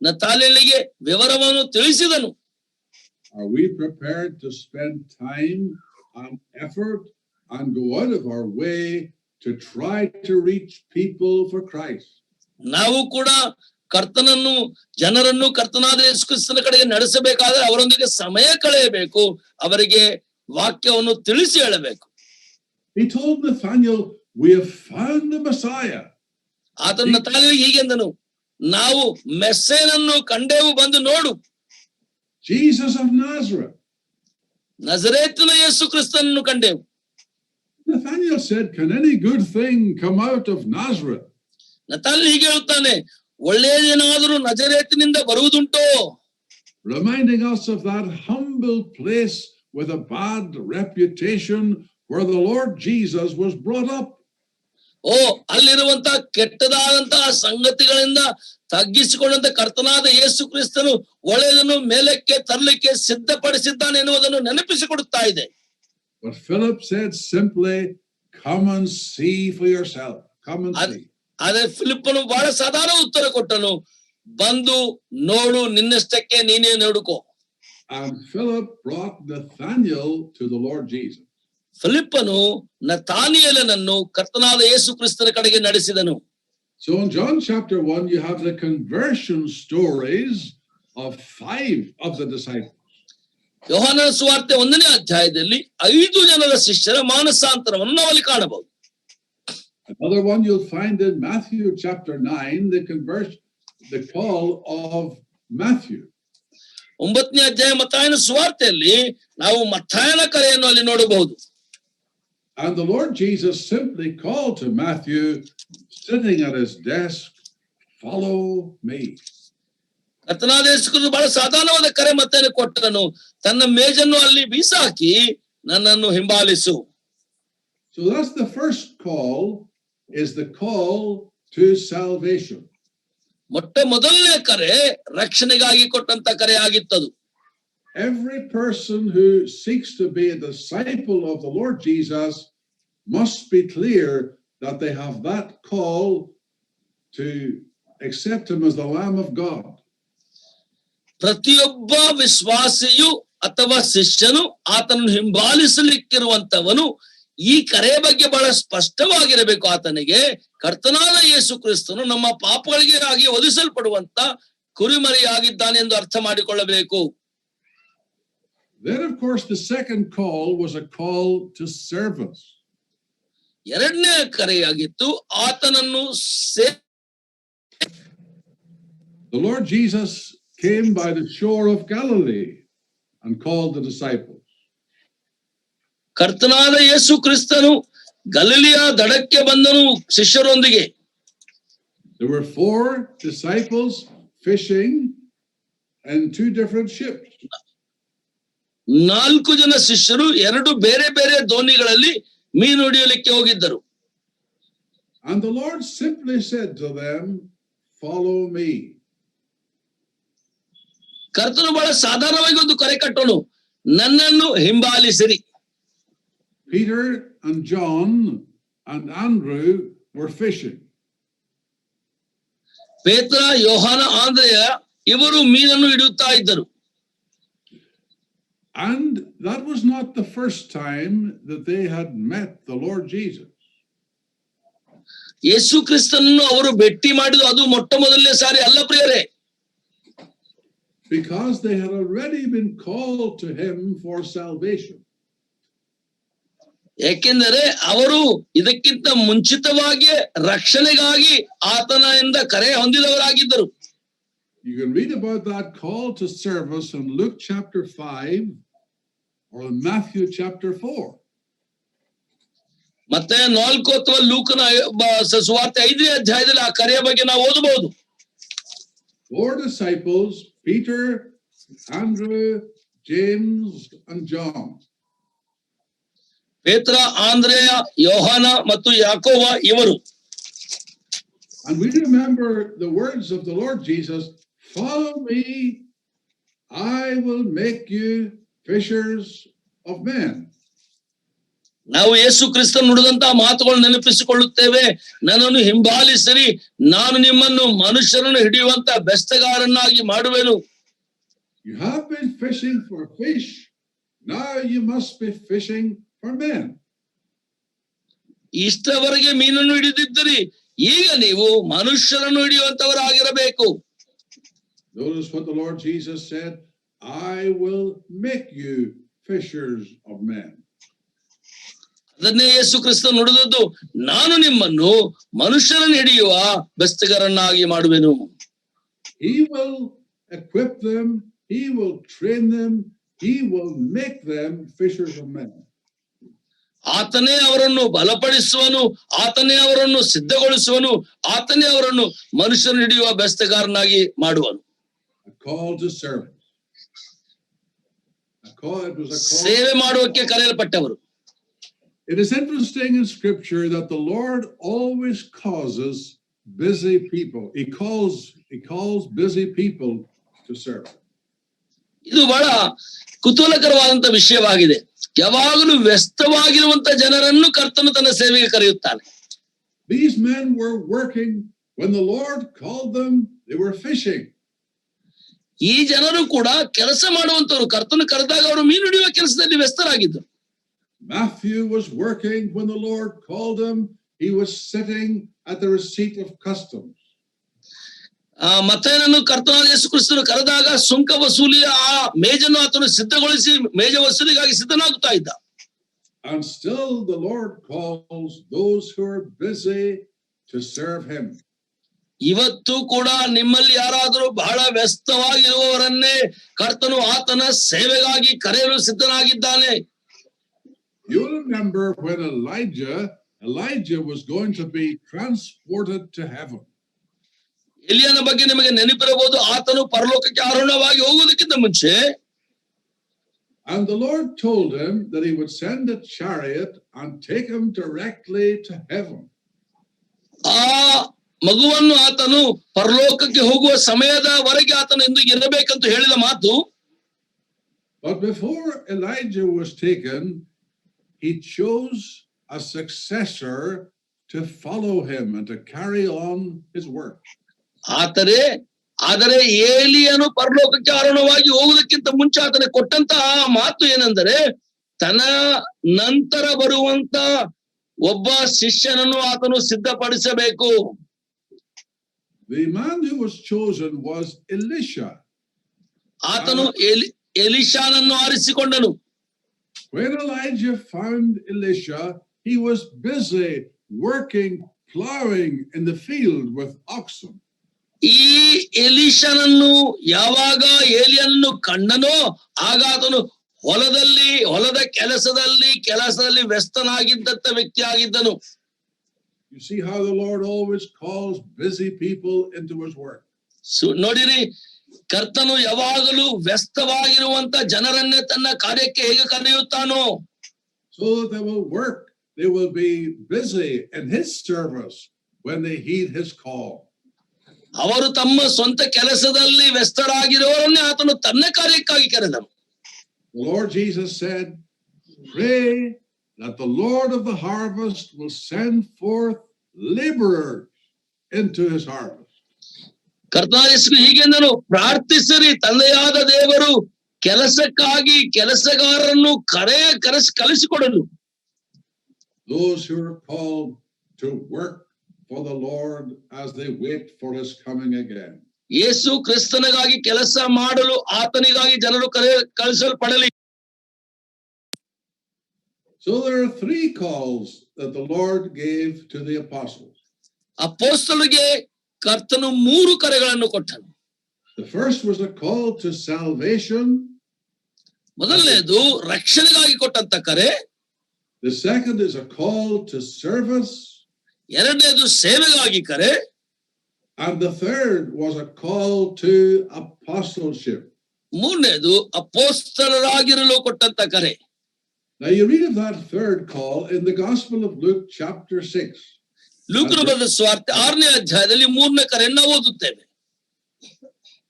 ನತಾನಿಯೇಲನಿಗೆ ವಿವರವನ್ನು ತಿಳಿಸಿದನು. Are we prepared to spend time and effort and go out of our way to try to reach people for Christ? ನಾವು ಕೂಡ ಕರ್ತನನ್ನು ಜನರನ್ನು ಕರ್ತನಾದ ಯೇಸು ಕ್ರಿಸ್ತನ ಕಡೆಗೆ ನಡೆಸಬೇಕಾದ್ರೆ ಅವರೊಂದಿಗೆ ಸಮಯ ಕಳೆಯಬೇಕು, ಅವರಿಗೆ ವಾಕ್ಯವನ್ನು ತಿಳಿಸಿ ಹೇಳಬೇಕು. He told Nathanael, "We have found the Messiah." ಆತನ ನತಾನಿಯೇಲನಿಗೆ ಹೀಗೆಂದನು, ನಾವು ಮೆಸ್ಸೇನನ್ನು ಕಂಡೆವು, ಬಂದು ನೋಡು. Jesus of Nazareth. ನಜರೇತಿನ ಯೇಸು ಕ್ರಿಸ್ತನನ್ನು ಕಂಡೆವು. Nathanael said, "Can any good thing come out of Nazareth?" ನತಾನಿಯೇಲ ಹೀಗೆ ಹೇಳುತ್ತಾನೆ, ಒಳ್ಳೆಯದೇನಾದರೂ ನಜರೇತಿನಿಂದ ಬರುವುದುಂಟೋ? Reminding us of that humble place with a bad reputation where the Lord Jesus was brought up. ಅಲ್ಲಿರುವಂತಹ ಕೆಟ್ಟದಾದಂತಹ ಸಂಗತಿಗಳಿಂದ ತಗ್ಗಿಸಿಕೊಂಡಂತ ಕರ್ತನಾದ ಯೇಸು ಕ್ರಿಸ್ತನು ಒಳ್ಳೆಯದನ್ನು ಮೇಲಕ್ಕೆ ತರಲಿಕ್ಕೆ ಸಿದ್ಧಪಡಿಸಿದ್ದಾನೆ ಎನ್ನುವುದನ್ನು ನೆನಪಿಸಿಕೊಡುತ್ತಾ ಇದೆ. But Philip said simply, "Come and see for yourself. Come and see." ಆದ್ರೆ ಫಿಲಿಪ್ಪನು ಬಹಳ ಸಾಧಾರಣ ಉತ್ತರ ಕೊಟ್ಟನು, ಬಂದು ನೋಡು, ನಿನ್ನಷ್ಟಕ್ಕೆ ನೀನೇ ನೋಡುಕೋ. And Philip brought Nathanael to the Lord Jesus. ಫಿಲಿಪ್ಪನು ನತಾನಿಯೇಲನನ್ನು ಕರ್ತನಾದ ಯೇಸು ಕ್ರಿಸ್ತನ ಕಡೆಗೆ ನಡೆಸಿದನು. So in John chapter 1, you have the conversion stories of 5 of the disciples. ಯೋಹಾನನ ಸುವಾರ್ತೆ 1ನೇ ಅಧ್ಯಾಯದಲ್ಲಿ 5 ಜನರ ಶಿಷ್ಯರ ಮಾನಸಾಂತರವನ್ನು ನಾವಲ್ಲಿ ಕಾಣಬಹುದು. Another one you'll find in Matthew chapter 9, the call of Matthew. 9ನೇ ಅಧ್ಯಾಯ ಮತ್ತಾಯನ ಸುವಾರ್ತೆಯಲ್ಲಿ ನಾವು ಮತ್ತಾಯನ ಕರೆಯನ್ನು ಅಲ್ಲಿ ನೋಡಬಹುದು. And the Lord Jesus simply called to Matthew, sitting at his desk, "Follow me." ಕರ್ತನಾದ ಯೇಸು ಕ್ರಿಸ್ತನು ಬಹಳ ಸಾಧಾರಣವಾದ ಕರೆ ಮತ್ತೇನು ಕೊಟ್ಟನು, ತನ್ನ ಮೇಜನ್ನು ಅಲ್ಲಿ ಬೀಸಾಕಿ ನನ್ನನ್ನು ಹಿಂಬಾಲಿಸು. So that's the first call, is the call to salvation. ಮೊಟ್ಟ ಮೊದಲನೇ ಕರೆ ರಕ್ಷಣೆಗಾಗಿ ಕೊಟ್ಟಂತ ಕರೆ ಆಗಿತ್ತದು. Every person who seeks to be a disciple of the Lord Jesus must be clear that they have that call to accept him as the Lamb of God. ಪ್ರತಿಯೊಬ್ಬ ವಿಶ್ವಾಸಿಯು ಅಥವಾ ಶಿಷ್ಯನು ಆತನನ್ನು ಹಿಂಬಾಲಿಸಲಿಕ್ಕಿರುವಂತವನು ಈ ಕರೆ ಬಗ್ಗೆ ಬಹಳ ಸ್ಪಷ್ಟವಾಗಿರಬೇಕು. ಆತನಿಗೆ ಕರ್ತನಾದ ಯೇಸು ಕ್ರಿಸ್ತನು ನಮ್ಮ ಪಾಪಗಳಿಗೆ ಆಗಿ ಒದಿಸಲ್ಪಡುವಂತ ಕುರಿಮರಿಯಾಗಿದ್ದಾನೆ ಎಂದು ಅರ್ಥ ಮಾಡಿಕೊಳ್ಳಬೇಕು. Then, of course, the second call was a call to service. ಎರಡನೇ ಕರೆಯಾಗಿತ್ತು ಆತನನ್ನು The Lord Jesus came by the shore of Galilee and called the disciples. ಕರ್ತನಾದ ಯೇಸು ಕ್ರಿಸ್ತನು ಗಲಿಲಿಯ ದಡಕ್ಕೆ ಬಂದನು ಶಿಷ್ಯರೊಂದಿಗೆ. There were 4 disciples fishing in 2 different ships. 4 ಜನ ಶಿಷ್ಯರು 2 ಬೇರೆ ಬೇರೆ ದೋಣಿಗಳಲ್ಲಿ ಮೀನು ಹಿಡಿಯಲಿಕ್ಕೆ ಹೋಗಿದ್ದರು. And the Lord simply said to them, "Follow me." ಕರ್ತನು ಬಹಳ ಸಾಧಾರಣವಾಗಿ ಒಂದು ಕರೆ ಕಟ್ಟೋನು, ನನ್ನನ್ನು ಹಿಂಬಾಲಿಸಿರಿ. Peter and John and Andrew were fishing. ಪೇತ್ರ, ಯೋಹಾನ, ಆಂದ್ರೆಯ ಇವರು ಮೀನನ್ನು ಹಿಡಿಯುತ್ತಾ ಇದ್ದರು. And that was not the first time that they had met the Lord Jesus. ಯೇಸು ಕ್ರಿಸ್ತನನ್ನು ಅವರು ಭೇಟಿ ಮಾಡಿದ್ದು ಅದು ಮೊಟ್ಟ ಮೊದಲನೇ ಸಾರಿ ಅಲ್ಲ ಪ್ರಿಯರೇ. Because they had already been called to him for salvation. ಏಕೆಂದರೆ ಅವರು ಇದಕ್ಕಿಂತ ಮುಂಚಿತವಾಗಿ ರಕ್ಷಣೆಗಾಗಿ ಆತನಿಂದ ಕರೆ ಹೊಂದಿದವರಾಗಿದ್ದರು. You can read about that call to service in Luke chapter 5 or in Matthew chapter 4. ಮತ್ತೆ 4 ಅಥವಾ ಲೂಕನ ಸುವಾರ್ತೆ 5ನೇ ಅಧ್ಯಾಯದಲ್ಲಿ ಆ ಕರೆಯ ಬಗ್ಗೆ ನಾವು ಓದಬಹುದು. 4 disciples, Peter, Andrew, James, and John. ಪೇತ್ರ, ಆಂದ್ರೆಯ, ಯೋಹಾನ ಮತ್ತು ಯಾಕೋವ ಇವರು. And we remember the words of the Lord Jesus, "Follow me, I will make you fishers of men." ನಾವು ಯೇಸು ಕ್ರಿಸ್ತನು ನುಡಿದಂತಹ ಮಾತುಗಳನ್ನು ನೆನಪಿಸಿಕೊಳ್ಳುತ್ತೇವೆ. ನನ್ನನ್ನು ಹಿಂಬಾಲಿಸಿರಿ, ನಾನು ನಿಮ್ಮನ್ನು ಮನುಷ್ಯರನ್ನು ಹಿಡಿಯುವಂತ ಬೆಸ್ತಗಾರನ್ನಾಗಿ ಮಾಡುವೆನು. You have been fishing for fish, now you must be fishing for men. ಇಷ್ಟವರೆಗೆ ಮೀನನ್ನು ಹಿಡಿದಿದ್ದೀರಿ, ಈಗ ನೀವು ಮನುಷ್ಯರನ್ನು ಹಿಡಿಯುವಂತವರಾಗಿರಬೇಕು. Notice what the Lord Jesus said, "I will make you fishers of men." ಅದನ್ನೇ ಯೇಸು ಕ್ರಿಸ್ತನು ನುಡಿದದ್ದು, ನಾನು ನಿಮ್ಮನ್ನು ಮನುಷ್ಯರನ್ನು ಹಿಡಿಯುವ ಬೆಸ್ತಗಾರನ್ನಾಗಿ ಮಾಡುವೆನು. He will equip them, he will train them, he will make them fishers of men. ಆತನೇ ಅವರನ್ನು ಬಲಪಡಿಸುವನು, ಆತನೇ ಅವರನ್ನು ಸಿದ್ಧಗೊಳಿಸುವನು, ಆತನೇ ಅವರನ್ನು ಮನುಷ್ಯರನ್ನು ಹಿಡಿಯುವ ಬೆಸ್ತಗಾರನಾಗಿ ಮಾಡುವನು. A call to service. It was a call. ಸೇವೆ ಮಾಡುವಕ್ಕೆ ಕರೆಯಲ್ಪಟ್ಟವರು. It is interesting in scripture that the Lord always causes busy people. He calls busy people to serve. ಇದು ಬಹಳ ಕುತೂಹಲಕರವಾದಂತ ವಿಷಯವಾಗಿದೆ. ಯಾವಾಗಲೂ ವ್ಯಸ್ತವಾಗಿರುವಂತ ಜನರನ್ನು ಕರ್ತನು ತನ್ನ ಸೇವೆಗೆ ಕರೆಯುತ್ತಾನೆ. These men were working when the Lord called them, they were fishing. ಈ ಜನರು ಕೂಡ ಕೆಲಸ ಮಾಡುವಂತವರು, ಕರ್ತನು ಕರೆದಾಗ ಅವರು ಮೀನು ಹಿಡಿಯುವ ಕೆಲಸದಲ್ಲಿ ವ್ಯಸ್ತರಾಗಿದ್ದರು. Matthew was working when the Lord called him. He was sitting at the receipt of customs. ಮತ್ತೇನನ್ನು ಕರ್ತನಾದ ಯೇಸು ಕ್ರಿಸ್ತನು ಕರೆದಾಗ ಸುಂಕ ವಸೂಲಿಯ ಆ ಮೇಜನ್ನು ಆತನು ಸಿದ್ಧಗೊಳಿಸಿ ಮೇಜ ವಸೂಲಿಗಾಗಿ ಸಿದ್ಧನಾಗುತ್ತಾ ಇದ್ದ. And still the Lord calls those who are busy to serve him. ಇವತ್ತು ಕೂಡ ನಿಮ್ಮಲ್ಲಿ ಯಾರಾದರೂ ಬಹಳ ವ್ಯಸ್ತವಾಗಿರುವವರನ್ನೇ ಕರ್ತನು ಆತನ ಸೇವೆಗಾಗಿ ಕರೆಯಲು ಸಿದ್ಧನಾಗಿದ್ದಾನೆ. You remember when Elijah was going to be transported to heaven. ಎಲಿಯನ ಬಗ್ಗೆ ನಿಮಗೆ ನೆನಪಿರಬಹುದು. ಆತನು ಪರಲೋಕಕ್ಕೆ ಆರೋಹಣವಾಗಿ ಹೋಗುವುದಕ್ಕಿಂತ ಮುಂಚೆ And the Lord told him that he would send a chariot and take him directly to heaven. ಆ ಮಗುವನ್ನು ಆತನು ಪರಲೋಕಕ್ಕೆ ಹೋಗುವ ಸಮಯದವರೆಗೆ ಆತನು ಎಂದು ಇರಬೇಕಂತ ಹೇಳಿದ ಮಾತು. But before Elijah was taken, he chose a successor to follow him and to carry on his work. ಆದರೆ ಏಲಿಯನು ಪರಲೋಕಕ್ಕೆ ಆರೋಹಣವಾಗಿ ಹೋಗುವುದಕ್ಕಿಂತ ಮುಂಚೆ ಆತನಿಗೆ ಕೊಟ್ಟಂತಹ ಮಾತು ಏನೆಂದರೆ, ತನ್ನ ನಂತರ ಬರುವಂತ ಒಬ್ಬ ಶಿಷ್ಯನನ್ನು ಆತನು ಸಿದ್ಧಪಡಿಸಬೇಕು. The man who was chosen was Elisha. ಆತನು ಎಲಿಷಾನನ್ನು ಆರಿಸಿಕೊಂಡನು. When Elijah found Elisha, he was busy working, plowing in the field with oxen. ಈ ಎಲಿಷನನ್ನು ಯಾವಾಗ ಏಲಿಯನನ್ನು ಕಂಡನೋ ಆಗ ಆತನು ಹೊಲದ ಕೆಲಸದಲ್ಲಿ ವ್ಯಸ್ತನಾಗಿದ್ದಂತ ವ್ಯಕ್ತಿ ಆಗಿದ್ದನು. You see how the Lord always calls busy people into his work. ನೋಡಿರಿ, ಕರ್ತನು ಯಾವಾಗಲೂ ವ್ಯಸ್ತವಾಗಿರುವಂತ ಜನರನ್ನೇ ತನ್ನ ಕಾರ್ಯಕ್ಕೆ ಹೇಗೆ ಕರೆಯುತ್ತಾನೋ. So that they will work, they will be busy in his service when they heed his call. ಅವರು ತಮ್ಮ ಸ್ವಂತ ಕೆಲಸದಲ್ಲಿ ವ್ಯಸ್ತರಾಗಿರುವವರನ್ನೇ ಆತನು ತನ್ನ ಕಾರ್ಯಕ್ಕಾಗಿ ಕರೆದನು. The Lord Jesus said, "Pray that the Lord of the harvest will send forth laborers into his harvest." ಕರ್ತನಾದ ಹೀಗೆಂದನು, ಪ್ರಾರ್ಥಿಸಿರಿ, ತಂದೆಯಾದ ದೇವರು ಕೆಲಸಕ್ಕಾಗಿ ಕೆಲಸಗಾರರನ್ನು ಕಳಿಸಿಕೊಡಲು. Those who are called to work for the Lord as they wait for his coming again. ಯೇಸು ಕ್ರಿಸ್ತನಿಗಾಗಿ ಕೆಲಸ ಮಾಡಲು ಆತನಿಗಾಗಿ ಜನರು ಕಳಿಸಲ್ಪಡಲಿ. So there are three calls that the Lord gave to the apostles. ಅಪೊಸ್ತಲರಿಗೆ ಕರ್ತನು 3 ಕರೆಗಳನ್ನು ಕೊಟ್ಟನು. The first was a call to salvation. ಮೊದಲನೇದು ರಕ್ಷಣೆಗಾಗಿ ಕೊಟ್ಟಂತ ಕರೆ. The second is a call to service. ಎರಡನೇದು ಸೇವೆಗಾಗಿ ಕರೆ. And the third was a call to apostleship. ಮೂರನೇದು ಅಪೊಸ್ತಲರಾಗಿರಲು ಕೊಟ್ಟಂತ ಕರೆ. Now you read of that third call in the Gospel of Luke chapter 6. ಲೂಕನ ಬರೆದ ಸುವಾರ್ತೆ 6ನೇ ಅಧ್ಯಾಯದಲ್ಲಿ 3ನೇ ಕರೆಯನ್ನು ಓದುತ್ತೇವೆ.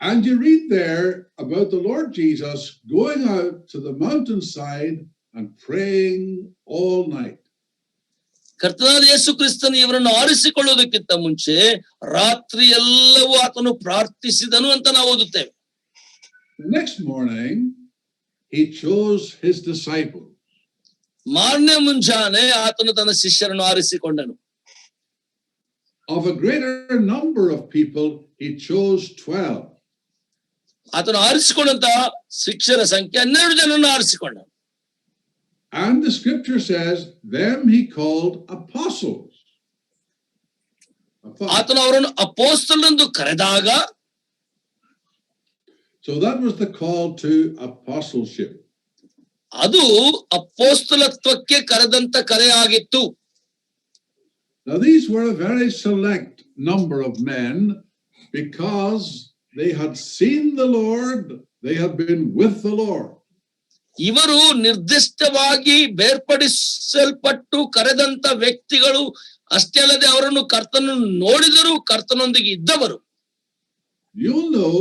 And you read there about the Lord Jesus going out to the mountainside and praying all night. ಕರ್ತನಾದ ಯೇಸು ಕ್ರಿಸ್ತನು ಇವರನ್ನು ಆರಿಸಿಕೊಳ್ಳುವುದಕ್ಕಿಂತ ಮುಂಚೆ ರಾತ್ರಿ ಎಲ್ಲವೂ ಆತನು ಪ್ರಾರ್ಥಿಸಿದನು ಅಂತ ನಾವು ಓದುತ್ತೇವೆ. The next morning he chose his disciples. ಮಾರನೇ ಮುಂಜಾನೆ ಆತನು ತನ್ನ ಶಿಷ್ಯರನ್ನು ಆರಿಸಿಕೊಂಡನು. Of a greater number of people he chose 12. ಆತನು ಆರಿಸಿಕೊಂಡಂತಹ ಶಿಷ್ಯರ ಸಂಖ್ಯೆ 12 ಜನರನ್ನು ಆರಿಸಿಕೊಂಡನು. And the scripture says, them he called apostles. ಆತನು ಅವರನ್ನು ಅಪೊಸ್ತಲರೆಂದು ಕರೆದಾಗ, so that was the call to apostleship. ಅದು ಅಪೊಸ್ತಲತ್ವಕ್ಕೆ ಕರೆದಂತ ಕರೆಯಾಗಿತ್ತು. Now these were a very select number of men because they had seen the Lord, they had been with the Lord. ಇವರು ನಿರ್ದಿಷ್ಟವಾಗಿ ಬೇರ್ಪಡಿಸಲ್ಪಟ್ಟು ಕರೆದಂತ ವ್ಯಕ್ತಿಗಳು ಅಷ್ಟೇ ಅಲ್ಲದೆ ಅವರನ್ನು ಕರ್ತನು ನೋಡಿದರು, ಕರ್ತನೊಂದಿಗೆ ಇದ್ದವರು. You know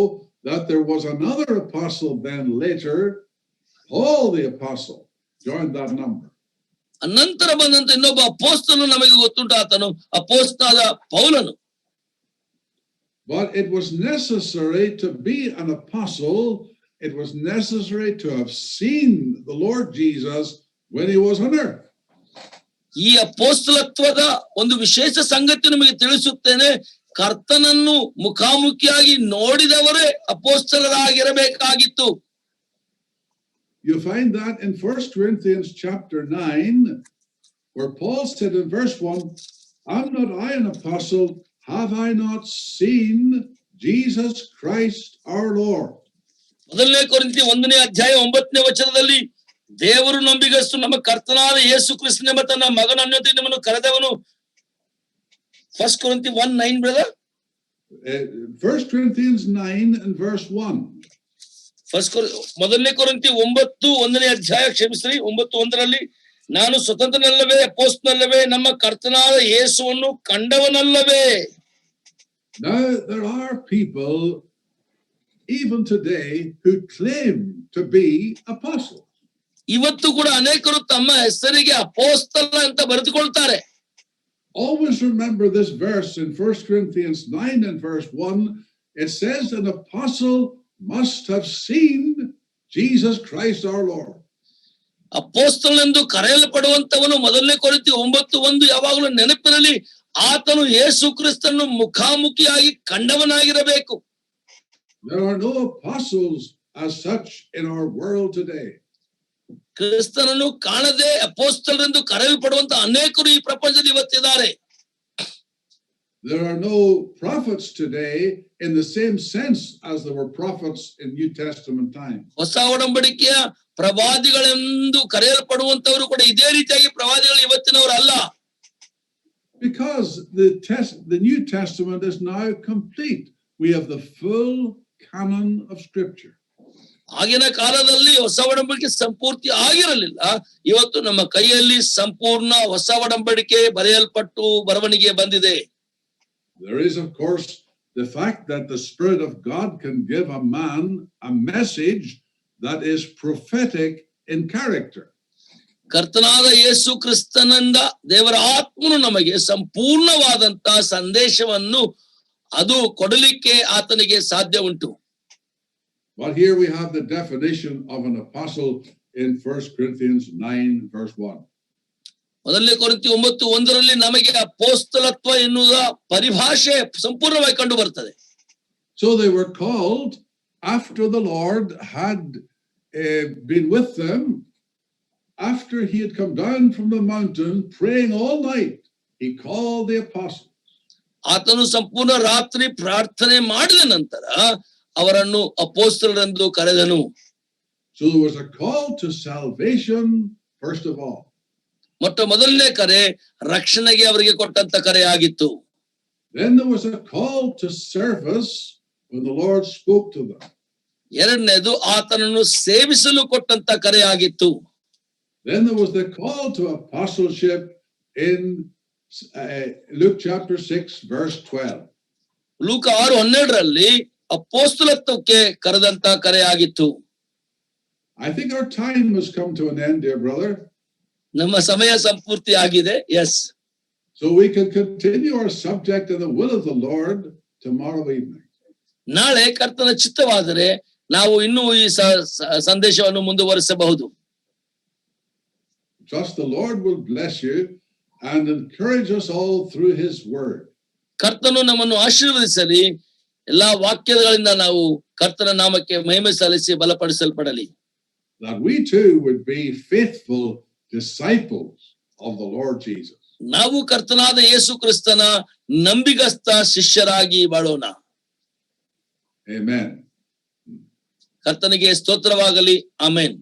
that there was another apostle then later, Paul the apostle joined that number. ಅನಂತರ ಬಂದಂತ ಇನ್ನೊಬ್ಬ ಅಪೊಸ್ತಲನು ನಮಗೆ ಗೊತ್ತುಂಟು, ಆತನು ಅಪೊಸ್ತಲನಾದ ಪೌಲನು. But it was necessary to be an apostle. It was necessary to have seen the Lord Jesus when he was on earth. ಈ ಅಪೊಸ್ತಲತ್ವದ ಒಂದು ವಿಶೇಷ ಸಂಗತಿ ನಿಮಗೆ ತಿಳಿಸುತ್ತೇನೆ. ಕರ್ತನನ್ನು ಮುಖಾಮುಖಿಯಾಗಿ ನೋಡಿದವರೇ ಅಪೊಸ್ತಲರಾಗಿರಬೇಕಾಗಿತ್ತು. You find that in 1 Corinthians chapter 9, where Paul said in verse 1, "Am not I an apostle? Have I not seen Jesus Christ our Lord?" ಮೊದಲನೇ ಕೊರಿಂಥಿ 1ನೇ ಅಧ್ಯಾಯ 9ನೇ ವಚನದಲ್ಲಿ ದೇವರು ನಂಬಿಗಸ್ತು, ನಮ್ಮ ಕರ್ತನಾದ ಯೇಸು ಕ್ರಿಸ್ತನೆಂಬ ತನ್ನ ಮಗನ ಅನ್ಯೋನ್ಯತೆ ನಿಮ್ಮನ್ನು ಕರೆದವನು. 1 Corinthians 1:9 brother. 1 Corinthians 9 and verse 1. ಮೊದಲನೇ ಕೊರಿಂಥಿ 9:1ನೇ ಅಧ್ಯಾಯ, ಕ್ಷಮಿಸ್ರಿ, 9:1 ನಾನು ಸ್ವತಂತ್ರನಲ್ಲವೇ, ಅಪೊಸ್ತಲನಲ್ಲವೇ, ನಮ್ಮ ಕರ್ತನಾದ ಯೇಸುವನ್ನು ಕಂಡವನಲ್ಲವೇ. Now there are people even today who claim to be apostles. ಇವತ್ತು ಕೂಡ ಅನೇಕರು ತಮ್ಮ ಹೆಸರಿಗೆ ಅಪೊಸ್ತಲ ಅಂತ ಬರೆದುಕೊಳ್ತಾರೆ. Always remember this verse in 1 Corinthians 9 and verse 1. It says an apostle must have seen Jesus Christ our Lord. ಅಪೊಸ್ತಲನೆಂದು ಕರೆಯಲ್ಪಡುವಂತವನು ಮೊದಲನೇ ಕೊರಿಂಥಿ 9:1 ಯಾವಾಗಲೂ ನೆನಪಿರಲಿ, ಆತನು ಯೇಸು ಕ್ರಿಸ್ತನನ್ನು ಮುಖಾಮುಖಿಯಾಗಿ ಕಂಡವನಾಗಿರಬೇಕು. There are no apostles as such in our world today. ಕ್ರಿಸ್ತನನ್ನು ಕಾಣದೆ ಅಪೊಸ್ತಲರೆಂದು ಕರೆಯಲ್ಪಡುವಂತ ಅನೇಕರು ಈ ಪ್ರಪಂಚದಲ್ಲಿ ಇವತ್ತಿದ್ದಾರೆ. There are no prophets today in the same sense as there were prophets in New Testament time. ಹೊಸ ಒಡಂಬಡಿಕೆಯ ಪ್ರವಾದಿಗಳೆಂದು ಕರೆಯಲ್ಪಡುವಂತವರು ಕೂಡ ಇದೇ ರೀತಿಯಾಗಿ ಪ್ರವಾದಿಗಳು ಇವತ್ತಿನವರು ಅಲ್ಲ. Because the New Testament is now complete. We have the full canon of Scripture. ಆಗಿನ ಕಾಲದಲ್ಲಿ ಹೊಸ ಒಡಂಬಡಿಕೆ ಸಂಪೂರ್ತಿ ಆಗಿರಲಿಲ್ಲ. ಇವತ್ತು ನಮ್ಮ ಕೈಯಲ್ಲಿ ಸಂಪೂರ್ಣ ಹೊಸ ಒಡಂಬಡಿಕೆ ಬರೆಯಲ್ಪಟ್ಟು ಬರವಣಿಗೆ ಬಂದಿದೆ. There is, of course, the fact that the Spirit of God can give a man a message that is prophetic in character. ಕರ್ತನಾದ ಯೇಸು ಕ್ರಿಸ್ತನಿಂದ ದೇವರ ಆತ್ಮನು ನಮಗೆ ಸಂಪೂರ್ಣವಾದಂತ ಸಂದೇಶವನ್ನು ಅದು ಕೊಡಲಿಕ್ಕೆ ಆತನಿಗೆ ಸಾಧ್ಯ ಉಂಟು. But here we have the definition of an apostle in 1 Corinthians 9 verse 1. ಮೊದಲನೇ ಕೊರಿಂಥಿ 9:1 ನಮಗೆ ಅಪೊಸ್ತಲತ್ವ ಎನ್ನುವ ಪರಿಭಾಷೆ ಸಂಪೂರ್ಣವಾಗಿ ಕಂಡು ಬರ್ತದೆ. So they were called after the Lord had been with them, after he had come down from the mountain praying all night. He called the apostles. ಆತನು ಸಂಪೂರ್ಣ ರಾತ್ರಿ ಪ್ರಾರ್ಥನೆ ಮಾಡಿದ ನಂತರ ಅವರನ್ನು ಅಪೊಸ್ತಲರೆಂದು ಕರೆದನು. So there was a call to salvation first of all. ಮೊಟ್ಟ ಮೊದಲನೇ ಕರೆ ರಕ್ಷಣೆಗೆ ಅವರಿಗೆ ಕೊಟ್ಟಂತ ಕರೆ ಆಗಿತ್ತು. Then there was a call to service when the Lord spoke to them. ಎರಡನೇದು ಆತನನ್ನು ಸೇವಿಸಲು ಕೊಟ್ಟಂತ ಕರೆ ಆಗಿತ್ತು. Then there was the call to apostleship in Luke chapter 6 verse 12. ಲೂಕ 6:12 ಅಪೊಸ್ತಲತ್ವಕ್ಕೆ ಕರೆದಂತ ಕರೆ ಆಗಿತ್ತು. I think our time has come to an end, dear brother. ನಮ್ಮ ಸಮಯ ಸಂಪೂರ್ತಿ ಆಗಿದೆ. S. So we can continue our subject in the will of the Lord tomorrow evening. ನಾಳೆ ಕರ್ತನ ಚಿತ್ತವಾದರೆ ನಾವು ಇನ್ನೂ ಈ ಸಂದೇಶವನ್ನು ಮುಂದುವರಿಸಬಹುದು. Trust the Lord will bless you and encourage us all through his word. ಕರ್ತನು ನಮ್ಮನ್ನು ಆಶೀರ್ವದಿಸಲಿ. ಎಲ್ಲಾ ವಾಕ್ಯಗಳಿಂದ ನಾವು ಕರ್ತನ ನಾಮಕ್ಕೆ ಮಹಿಮೆ ಸಲ್ಲಿಸಿ ಬಲಪಡಿಸಲ್ಪಡಲಿ. That we too would be faithful disciples of the Lord Jesus. ನಾವು ಕರ್ತನಾದ ಯೇಸು ಕ್ರಿಸ್ತನ ನಂಬಿಗಸ್ತ ಶಿಷ್ಯರಾಗಿ ಬಾಳೋಣ. Amen. ಕರ್ತನಿಗೆ ಸ್ತೋತ್ರವಾಗಲಿ. ಆಮೆನ್.